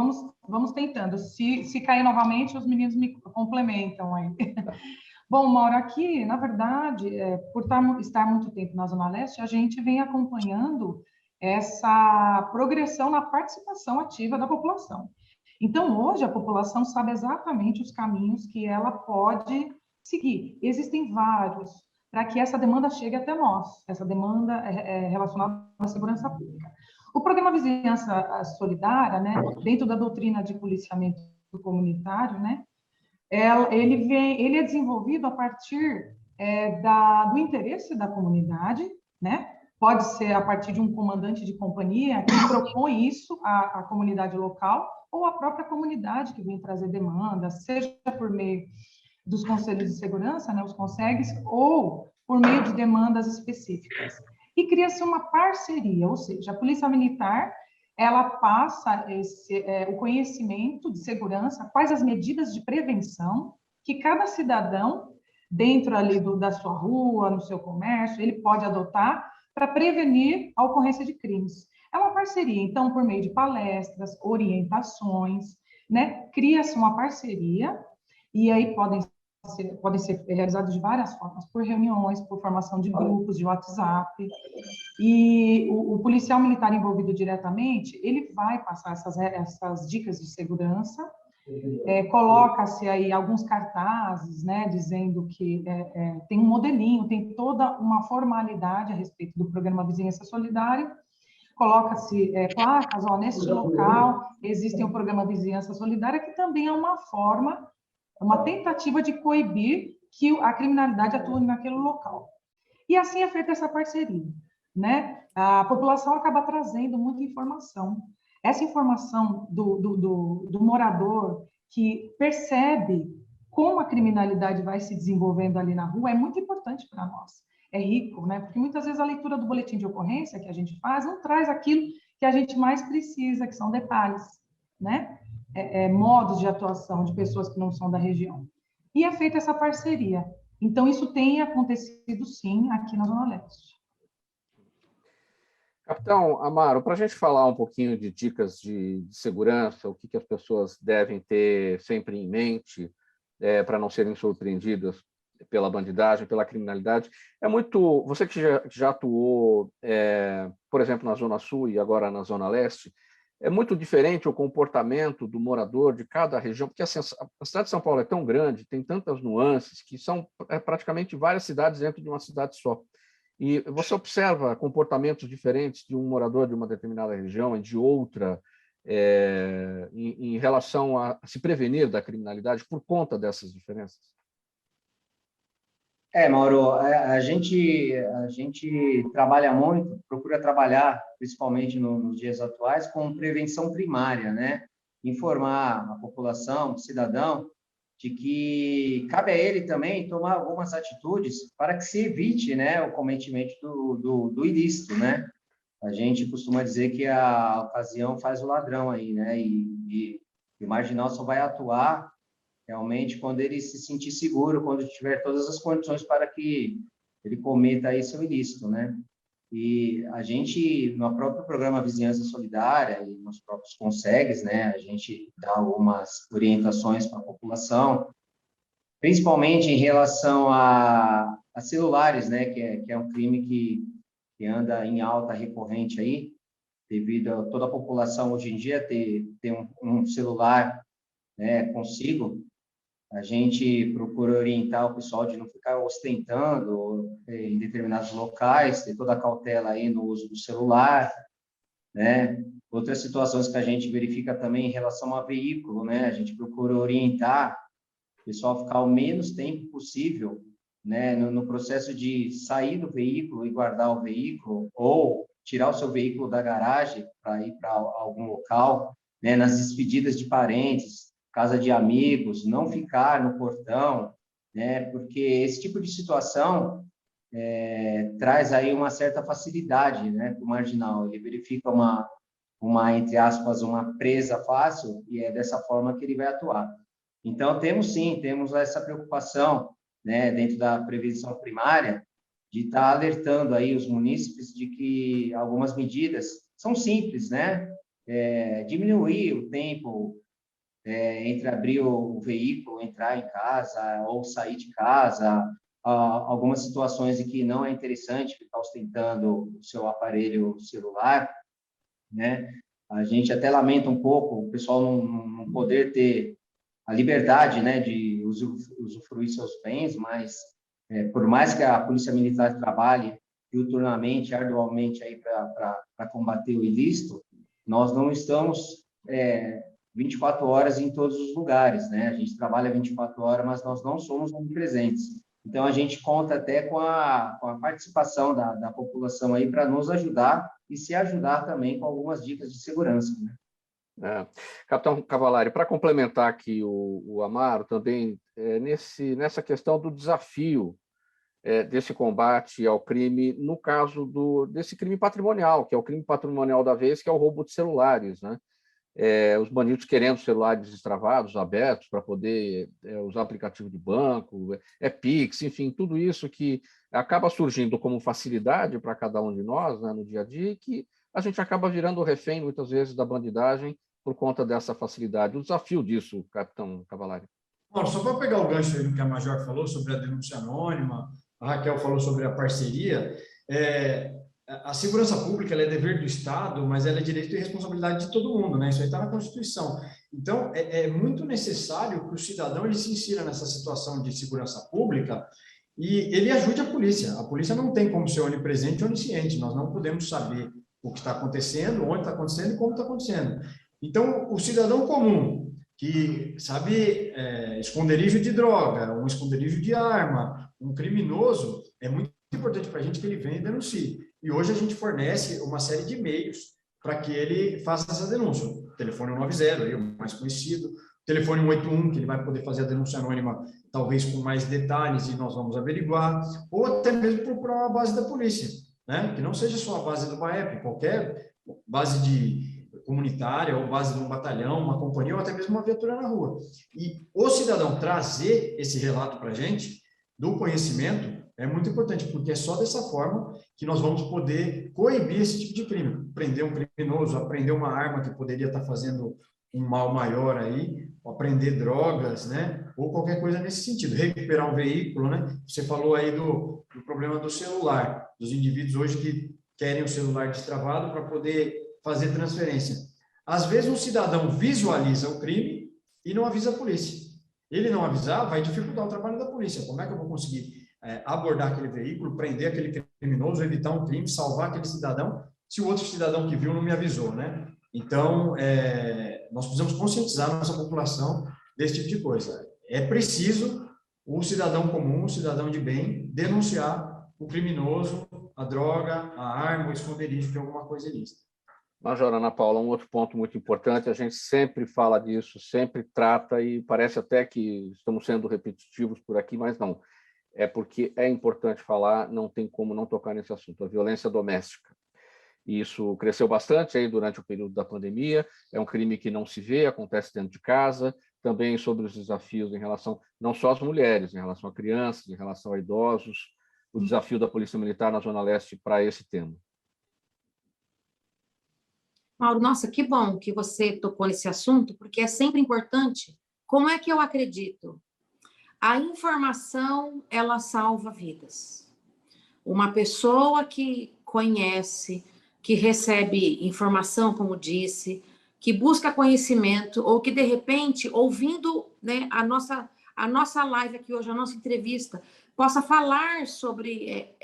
Vamos tentando. Se cair novamente, os meninos me complementam aí. Bom, Mauro, aqui, na verdade, por estar muito tempo na Zona Leste, a gente vem acompanhando essa progressão na participação ativa da população. Então, hoje, a população sabe exatamente os caminhos que ela pode seguir. Existem vários para que essa demanda chegue até nós, essa demanda relacionada à segurança pública. O programa Vizinhança Solidária, né, dentro da doutrina de policiamento comunitário, né, ele é desenvolvido a partir do interesse da comunidade, né? Pode ser a partir de um comandante de companhia que propõe isso à comunidade local, ou a própria comunidade que vem trazer demandas, seja por meio dos conselhos de segurança, né, os CONSEGs, ou por meio de demandas específicas. E cria-se uma parceria, ou seja, a Polícia Militar, ela passa o conhecimento de segurança, quais as medidas de prevenção que cada cidadão, dentro ali da sua rua, no seu comércio, ele pode adotar para prevenir a ocorrência de crimes. É uma parceria, então, por meio de palestras, orientações, né? Cria-se uma parceria, e aí podem ser realizados de várias formas, por reuniões, por formação de grupos de WhatsApp, e o policial militar envolvido diretamente, ele vai passar essas dicas de segurança, coloca-se aí alguns cartazes, né, dizendo que tem um modelinho, tem toda uma formalidade a respeito do programa Vizinhança Solidária, coloca-se placas, neste local existe o programa Vizinhança Solidária, que também é uma forma, uma tentativa de coibir que a criminalidade atue naquele local. E assim é feita essa parceria, né? A população acaba trazendo muita informação. Essa informação do morador que percebe como a criminalidade vai se desenvolvendo ali na rua é muito importante para nós. É rico, né? Porque muitas vezes a leitura do boletim de ocorrência que a gente faz não traz aquilo que a gente mais precisa, que são detalhes, né? Modos de atuação de pessoas que não são da região. E é feita essa parceria. Então, isso tem acontecido, sim, aqui na Zona Leste. Capitão Amaro, para a gente falar um pouquinho de dicas de segurança, o que as pessoas devem ter sempre em mente para não serem surpreendidas pela bandidagem, pela criminalidade, você que já atuou, por exemplo, na Zona Sul e agora na Zona Leste, é muito diferente o comportamento do morador de cada região, porque assim, a cidade de São Paulo é tão grande, tem tantas nuances, que são praticamente várias cidades dentro de uma cidade só. E você observa comportamentos diferentes de um morador de uma determinada região e de outra em relação a se prevenir da criminalidade por conta dessas diferenças? Mauro, a gente trabalha muito, procura trabalhar, principalmente nos dias atuais, com prevenção primária, né? Informar a população, o cidadão, de que cabe a ele também tomar algumas atitudes para que se evite, né, o cometimento do ilícito, né? A gente costuma dizer que a ocasião faz o ladrão aí, né? E o marginal só vai atuar realmente quando ele se sentir seguro, quando tiver todas as condições para que ele cometa aí seu ilícito, né? E a gente, no próprio programa Vizinhança Solidária e nos próprios CONSEGs, né, a gente dá algumas orientações para a população, principalmente em relação a celulares, né, que é um crime que anda em alta recorrente aí, devido a toda a população hoje em dia ter um celular, né, consigo. A gente procura orientar o pessoal de não ficar ostentando em determinados locais, ter toda a cautela aí no uso do celular, né? Outras situações que a gente verifica também em relação a veículo, né? A gente procura orientar o pessoal a ficar o menos tempo possível, né? No processo de sair do veículo e guardar o veículo, ou tirar o seu veículo da garagem para ir para algum local, né? Nas despedidas de parentes, casa de amigos, não ficar no portão, né? Porque esse tipo de situação traz aí uma certa facilidade, né, para o marginal. Ele verifica entre aspas, uma presa fácil, e é dessa forma que ele vai atuar. Então, temos essa preocupação, né, dentro da prevenção primária, de estar alertando aí os munícipes de que algumas medidas são simples, né? Diminuir o tempo entre abrir o veículo, entrar em casa ou sair de casa, algumas situações em que não é interessante ficar ostentando o seu aparelho celular, né? A gente até lamenta um pouco o pessoal não poder ter a liberdade, né, de usufruir seus bens, mas por mais que a Polícia Militar trabalhe diuturnamente, arduamente aí para combater o ilícito, nós não estamos 24 horas em todos os lugares, né? A gente trabalha 24 horas, mas nós não somos onipresentes. Então, a gente conta até com a participação da população aí para nos ajudar e se ajudar também com algumas dicas de segurança, né? Capitão Cavallari, para complementar aqui o Amaro, também nessa questão do desafio desse combate ao crime, no caso desse crime patrimonial, que é o crime patrimonial da vez, que é o roubo de celulares, né? Os bandidos querendo celulares destravados, abertos, para poder usar aplicativo de banco, Pix, enfim, tudo isso que acaba surgindo como facilidade para cada um de nós, né, no dia a dia, e que a gente acaba virando refém, muitas vezes, da bandidagem por conta dessa facilidade. O desafio disso, capitão Cavallari. Bom, só para pegar o gancho aí no que a Major falou sobre a denúncia anônima, a Raquel falou sobre a parceria, a segurança pública ela é dever do Estado, mas ela é direito e responsabilidade de todo mundo, né? Isso aí está na Constituição. Então, é muito necessário que o cidadão ele se insira nessa situação de segurança pública e ele ajude a polícia. A polícia não tem como ser onipresente e onisciente. Nós não podemos saber o que está acontecendo, onde está acontecendo e como está acontecendo. Então, o cidadão comum, que sabe esconderijo de droga, um esconderijo de arma, um criminoso, é muito importante para a gente que ele venha e denuncie. E hoje a gente fornece uma série de meios para que ele faça essa denúncia. O telefone 190, aí, o mais conhecido, o telefone 181, que ele vai poder fazer a denúncia anônima, talvez com mais detalhes, e nós vamos averiguar, ou até mesmo procurar uma base da polícia, né? Que não seja só a base do BAEP, qualquer base comunitária, ou base de um batalhão, uma companhia, ou até mesmo uma viatura na rua. E o cidadão trazer esse relato para a gente, do conhecimento, é muito importante, porque é só dessa forma que nós vamos poder coibir esse tipo de crime. Prender um criminoso, apreender uma arma que poderia estar fazendo um mal maior aí, apreender drogas, né? Ou qualquer coisa nesse sentido. Recuperar um veículo, né? Você falou aí do problema do celular, dos indivíduos hoje que querem o celular destravado para poder fazer transferência. Às vezes um cidadão visualiza o crime e não avisa a polícia. Ele não avisar vai dificultar o trabalho da polícia. Como é que eu vou conseguir abordar aquele veículo, prender aquele criminoso, evitar um crime, salvar aquele cidadão, se o outro cidadão que viu não me avisou, né? Então, nós precisamos conscientizar a nossa população desse tipo de coisa. É preciso o cidadão comum, o cidadão de bem, denunciar o criminoso, a droga, a arma, o esconderijo de alguma coisa ilícita. Major Ana Paula, um outro ponto muito importante, a gente sempre fala disso, sempre trata, e parece até que estamos sendo repetitivos por aqui, mas não. É porque é importante falar, não tem como não tocar nesse assunto, a violência doméstica. E isso cresceu bastante aí durante o período da pandemia, é um crime que não se vê, acontece dentro de casa, também sobre os desafios em relação, não só às mulheres, em relação a crianças, em relação a idosos, o desafio da Polícia Militar na Zona Leste para esse tema. Mauro, nossa, que bom que você tocou nesse assunto, porque é sempre importante. Como é que eu acredito? A informação, ela salva vidas. Uma pessoa que conhece, que recebe informação, como disse, que busca conhecimento, ou que, de repente, ouvindo, né, a nossa live aqui hoje, a nossa entrevista, possa falar sobre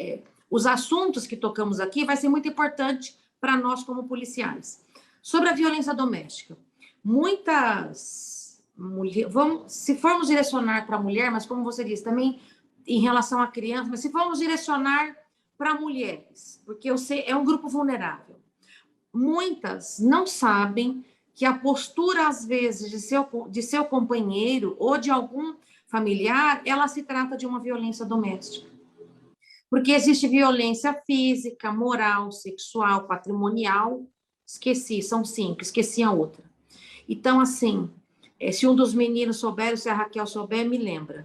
os assuntos que tocamos aqui, vai ser muito importante para nós como policiais. Sobre a violência doméstica. Muitas mulheres, se formos direcionar para a mulher, mas como você disse, também em relação a crianças, mas se formos direcionar para mulheres, porque eu sei, é um grupo vulnerável. Muitas não sabem que a postura, às vezes, de seu companheiro ou de algum familiar, ela se trata de uma violência doméstica. Porque existe violência física, moral, sexual, patrimonial. Esqueci, são 5, esqueci a outra. Então, assim, se um dos meninos souber, se a Raquel souber, me lembra.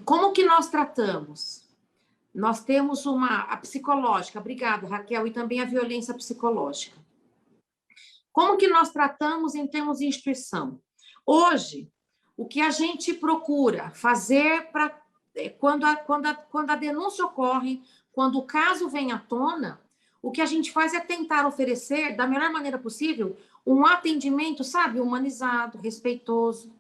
Como que nós tratamos? Nós temos a psicológica, obrigada, Raquel, e também a violência psicológica. Como que nós tratamos em termos de instituição? Hoje, o que a gente procura fazer para quando a denúncia ocorre, quando o caso vem à tona, o que a gente faz é tentar oferecer, da melhor maneira possível, um atendimento, sabe, humanizado, respeitoso.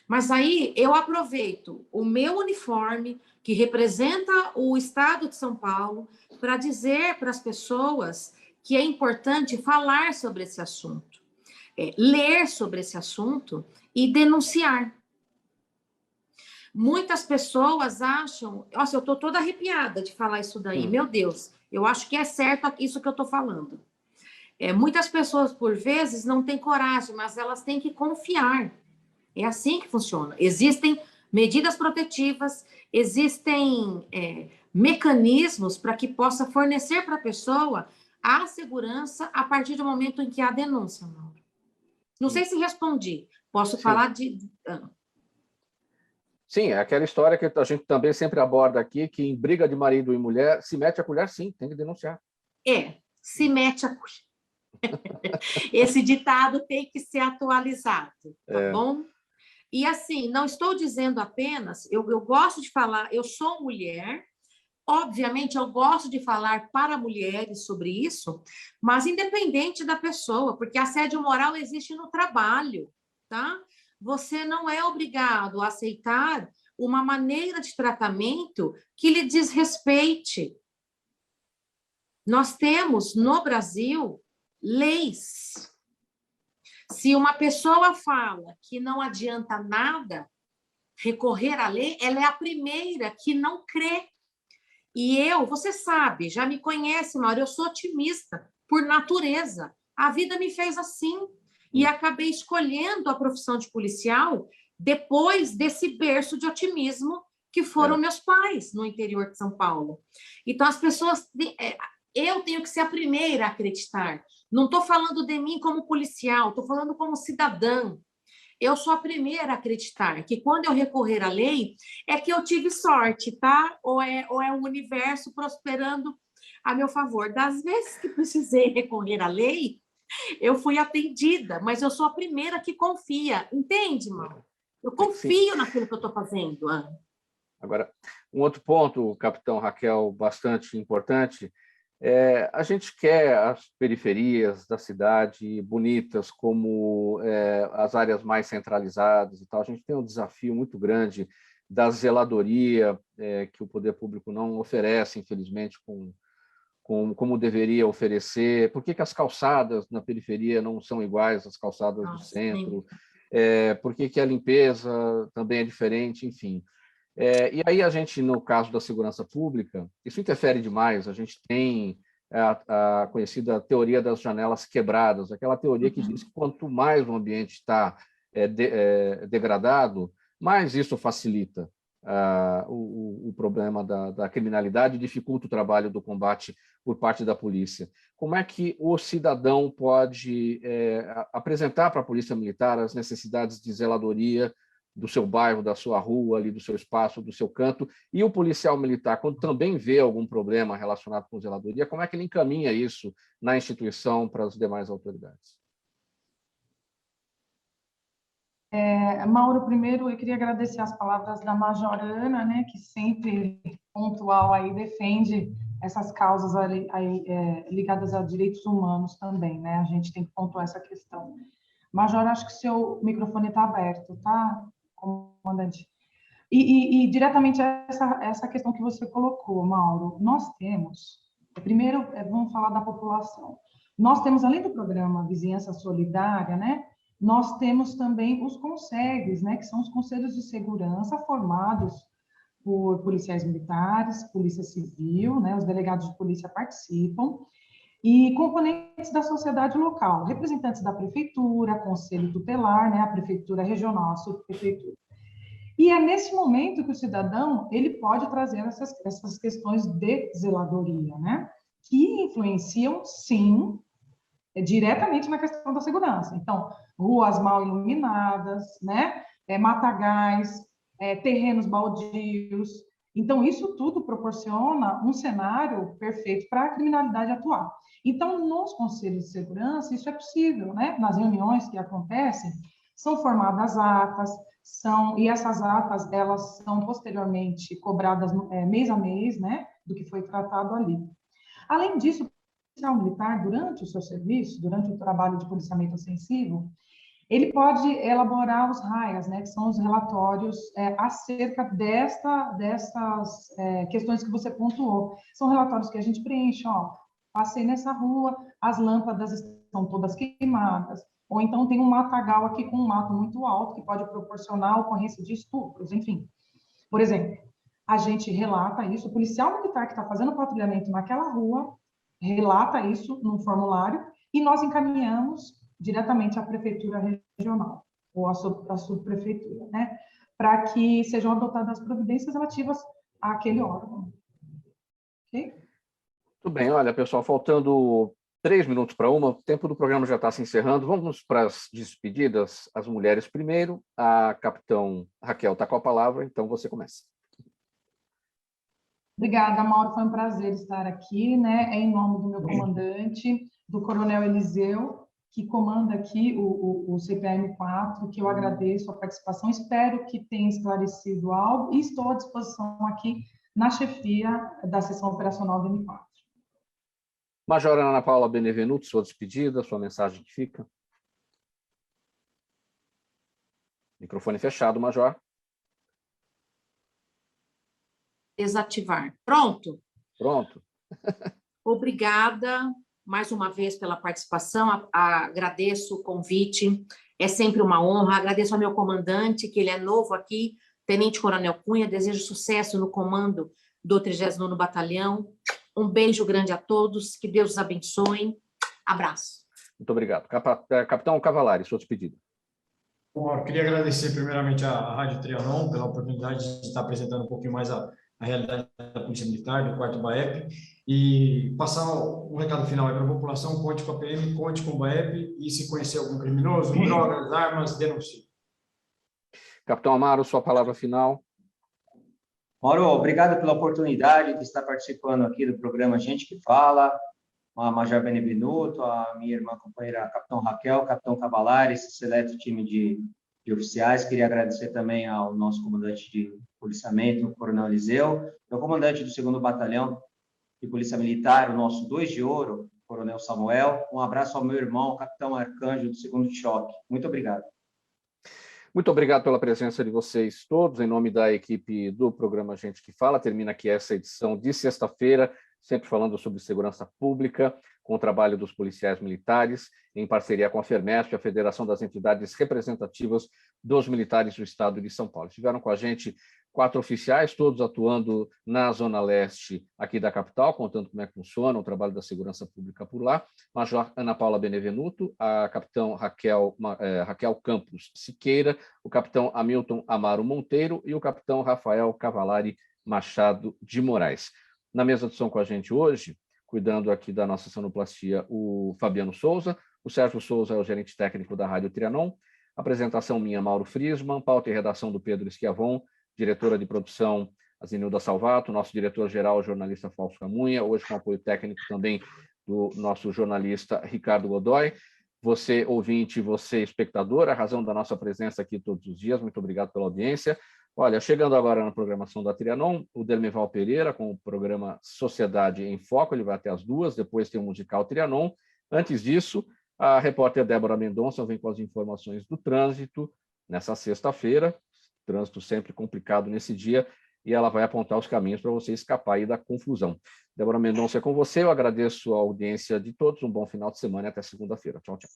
Mas aí eu aproveito o meu uniforme, que representa o estado de São Paulo, para dizer para as pessoas que é importante falar sobre esse assunto, ler sobre esse assunto e denunciar. Muitas pessoas acham... Nossa, eu estou toda arrepiada de falar isso daí. Meu Deus, eu acho que é certo isso que eu estou falando. Muitas pessoas, por vezes, não têm coragem, mas elas têm que confiar. É assim que funciona. Existem medidas protetivas, existem mecanismos para que possa fornecer para a pessoa a segurança a partir do momento em que há denúncia, Mauro. Não sei se respondi. Posso falar de... Sim, é aquela história que a gente também sempre aborda aqui, que em briga de marido e mulher, se mete a colher, sim, tem que denunciar. Se mete a colher. Esse ditado tem que ser atualizado, tá bom? E assim, não estou dizendo apenas, eu gosto de falar, eu sou mulher, obviamente eu gosto de falar para mulheres sobre isso, mas independente da pessoa, porque assédio moral existe no trabalho, tá? Você não é obrigado a aceitar uma maneira de tratamento que lhe desrespeite. Nós temos no Brasil leis. Se uma pessoa fala que não adianta nada recorrer à lei, ela é a primeira que não crê. E você sabe, já me conhece, Mauro, eu sou otimista por natureza. A vida me fez assim. E acabei escolhendo a profissão de policial depois desse berço de otimismo que foram meus pais no interior de São Paulo. Então, as pessoas... eu tenho que ser a primeira a acreditar. Não estou falando de mim como policial, estou falando como cidadã. Eu sou a primeira a acreditar que quando eu recorrer à lei, é que eu tive sorte, tá? Ou é o universo prosperando a meu favor. Das vezes que precisei recorrer à lei, eu fui atendida, mas eu sou a primeira que confia. Entende, Mauro? Eu confio naquilo que eu estou fazendo. Agora, um outro ponto, capitão Raquel, bastante importante, a gente quer as periferias da cidade bonitas, como as áreas mais centralizadas e tal. A gente tem um desafio muito grande da zeladoria, que o poder público não oferece, infelizmente, como deveria oferecer. Por que as calçadas na periferia não são iguais às calçadas do centro? Por que a limpeza também é diferente? Enfim. E aí a gente, no caso da segurança pública, isso interfere demais. A gente tem a conhecida teoria das janelas quebradas, aquela teoria que diz que quanto mais o ambiente está degradado, mais isso facilita o problema da criminalidade e dificulta o trabalho do combate por parte da polícia. Como é que o cidadão pode apresentar para a Polícia Militar as necessidades de zeladoria do seu bairro, da sua rua, ali do seu espaço, do seu canto, e o policial militar, quando também vê algum problema relacionado com zeladoria, como é que ele encaminha isso na instituição para as demais autoridades? Mauro, primeiro eu queria agradecer as palavras da Major Ana, né, que sempre pontual aí defende essas causas ligadas a direitos humanos também, né? A gente tem que pontuar essa questão. Major, acho que seu microfone está aberto, tá, comandante? E diretamente essa questão que você colocou, Mauro, nós temos, primeiro, vamos falar da população. Nós temos, além do programa Vizinhança Solidária, né, nós temos também os conselhos, né, que são os conselhos de segurança formados por policiais militares, polícia civil, né, os delegados de polícia participam, e componentes da sociedade local, representantes da prefeitura, conselho tutelar, né, a prefeitura regional, a subprefeitura. E é nesse momento que o cidadão ele pode trazer essas questões de zeladoria, né, que influenciam, sim, diretamente na questão da segurança. Então, ruas mal iluminadas, né, matagais, terrenos baldios. Então, isso tudo proporciona um cenário perfeito para a criminalidade atuar. Então, nos conselhos de segurança, isso é possível, né? Nas reuniões que acontecem, são formadas atas, e essas atas, elas são posteriormente cobradas mês a mês, né, do que foi tratado ali. Além disso, o policial militar, durante o seu serviço, durante o trabalho de policiamento ostensivo, ele pode elaborar os RAIAs, né, que são os relatórios acerca dessas questões que você pontuou. São relatórios que a gente preenche, ó, passei nessa rua, as lâmpadas estão todas queimadas, ou então tem um matagal aqui com um mato muito alto, que pode proporcionar a ocorrência de estupros, enfim. Por exemplo, a gente relata isso, o policial militar que está fazendo o patrulhamento naquela rua relata isso num formulário e nós encaminhamos diretamente à prefeitura regional ou à subprefeitura, né, para que sejam adotadas as providências relativas àquele órgão. Ok? Tudo bem, olha, pessoal, faltando 3 minutos para 1, o tempo do programa já está se encerrando. Vamos para as despedidas, as mulheres primeiro. A capitão Raquel está com a palavra, então você começa. Obrigada, Mauro, foi um prazer estar aqui, né, em nome do meu comandante, do coronel Eliseu, que comanda aqui o CPM4, que eu agradeço a participação, espero que tenha esclarecido algo e estou à disposição aqui na chefia da seção operacional do M4. Major Ana Paula Benevenuto, sua despedida, sua mensagem que fica. Microfone fechado, Major. Desativar. Pronto? Pronto. Obrigada mais uma vez pela participação, agradeço o convite, é sempre uma honra, agradeço ao meu comandante, que ele é novo aqui, Tenente Coronel Cunha, desejo sucesso no comando do 39º Batalhão, um beijo grande a todos, que Deus os abençoe, abraço. Muito obrigado. Capitão Cavalari, sua despedida. Bom, eu queria agradecer primeiramente à Rádio Trianon pela oportunidade de estar apresentando um pouquinho mais a realidade da Polícia Militar, do 4º BAEP, e passar um recado final para a população: conte com a PM, conte com o BAEP, e se conhecer algum criminoso, drogas, armas, denuncie. Capitão Amaro, sua palavra final. Mauro, obrigado pela oportunidade de estar participando aqui do programa Gente que Fala, a Major Benevenuto, a minha irmã companheira Capitão Raquel, Capitão Cavalari, esse seleto time de oficiais. Queria agradecer também ao nosso comandante de policiamento, o Coronel Eliseu, meu comandante do 2º Batalhão de Polícia Militar, o nosso 2 de Ouro, Coronel Samuel. Um abraço ao meu irmão, o Capitão Arcanjo, do 2º Choque. Muito obrigado. Muito obrigado pela presença de vocês todos. Em nome da equipe do programa Gente que Fala, termina aqui essa edição de sexta-feira, sempre falando sobre segurança pública, com o trabalho dos policiais militares, em parceria com a FERMESP, a Federação das Entidades Representativas dos Militares do Estado de São Paulo. Estiveram com a gente 4 oficiais, todos atuando na Zona Leste aqui da capital, contando como é que funciona o trabalho da segurança pública por lá. Major Ana Paula Benevenuto, a capitão Raquel Campos Siqueira, o capitão Hamilton Amaro Monteiro e o capitão Rafael Cavalari Machado de Moraes. Na mesa de som com a gente hoje, cuidando aqui da nossa sonoplastia, o Fabiano Souza, o Sérgio Souza é o gerente técnico da Rádio Trianon, apresentação minha, Mauro Friesman, pauta e redação do Pedro Schiavon, diretora de produção, a Zenilda Salvato, nosso diretor-geral, o jornalista Fausto Camunha, hoje com apoio técnico também do nosso jornalista Ricardo Godoy. Você, ouvinte, você, espectador, a razão da nossa presença aqui todos os dias, muito obrigado pela audiência. Olha, chegando agora na programação da Trianon, o Dermival Pereira com o programa Sociedade em Foco, ele vai até as 2, depois tem o musical Trianon. Antes disso, a repórter Débora Mendonça vem com as informações do trânsito nessa sexta-feira, trânsito sempre complicado nesse dia, e ela vai apontar os caminhos para você escapar aí da confusão. Débora Mendonça é com você, eu agradeço a audiência de todos, um bom final de semana e até segunda-feira. Tchau, tchau.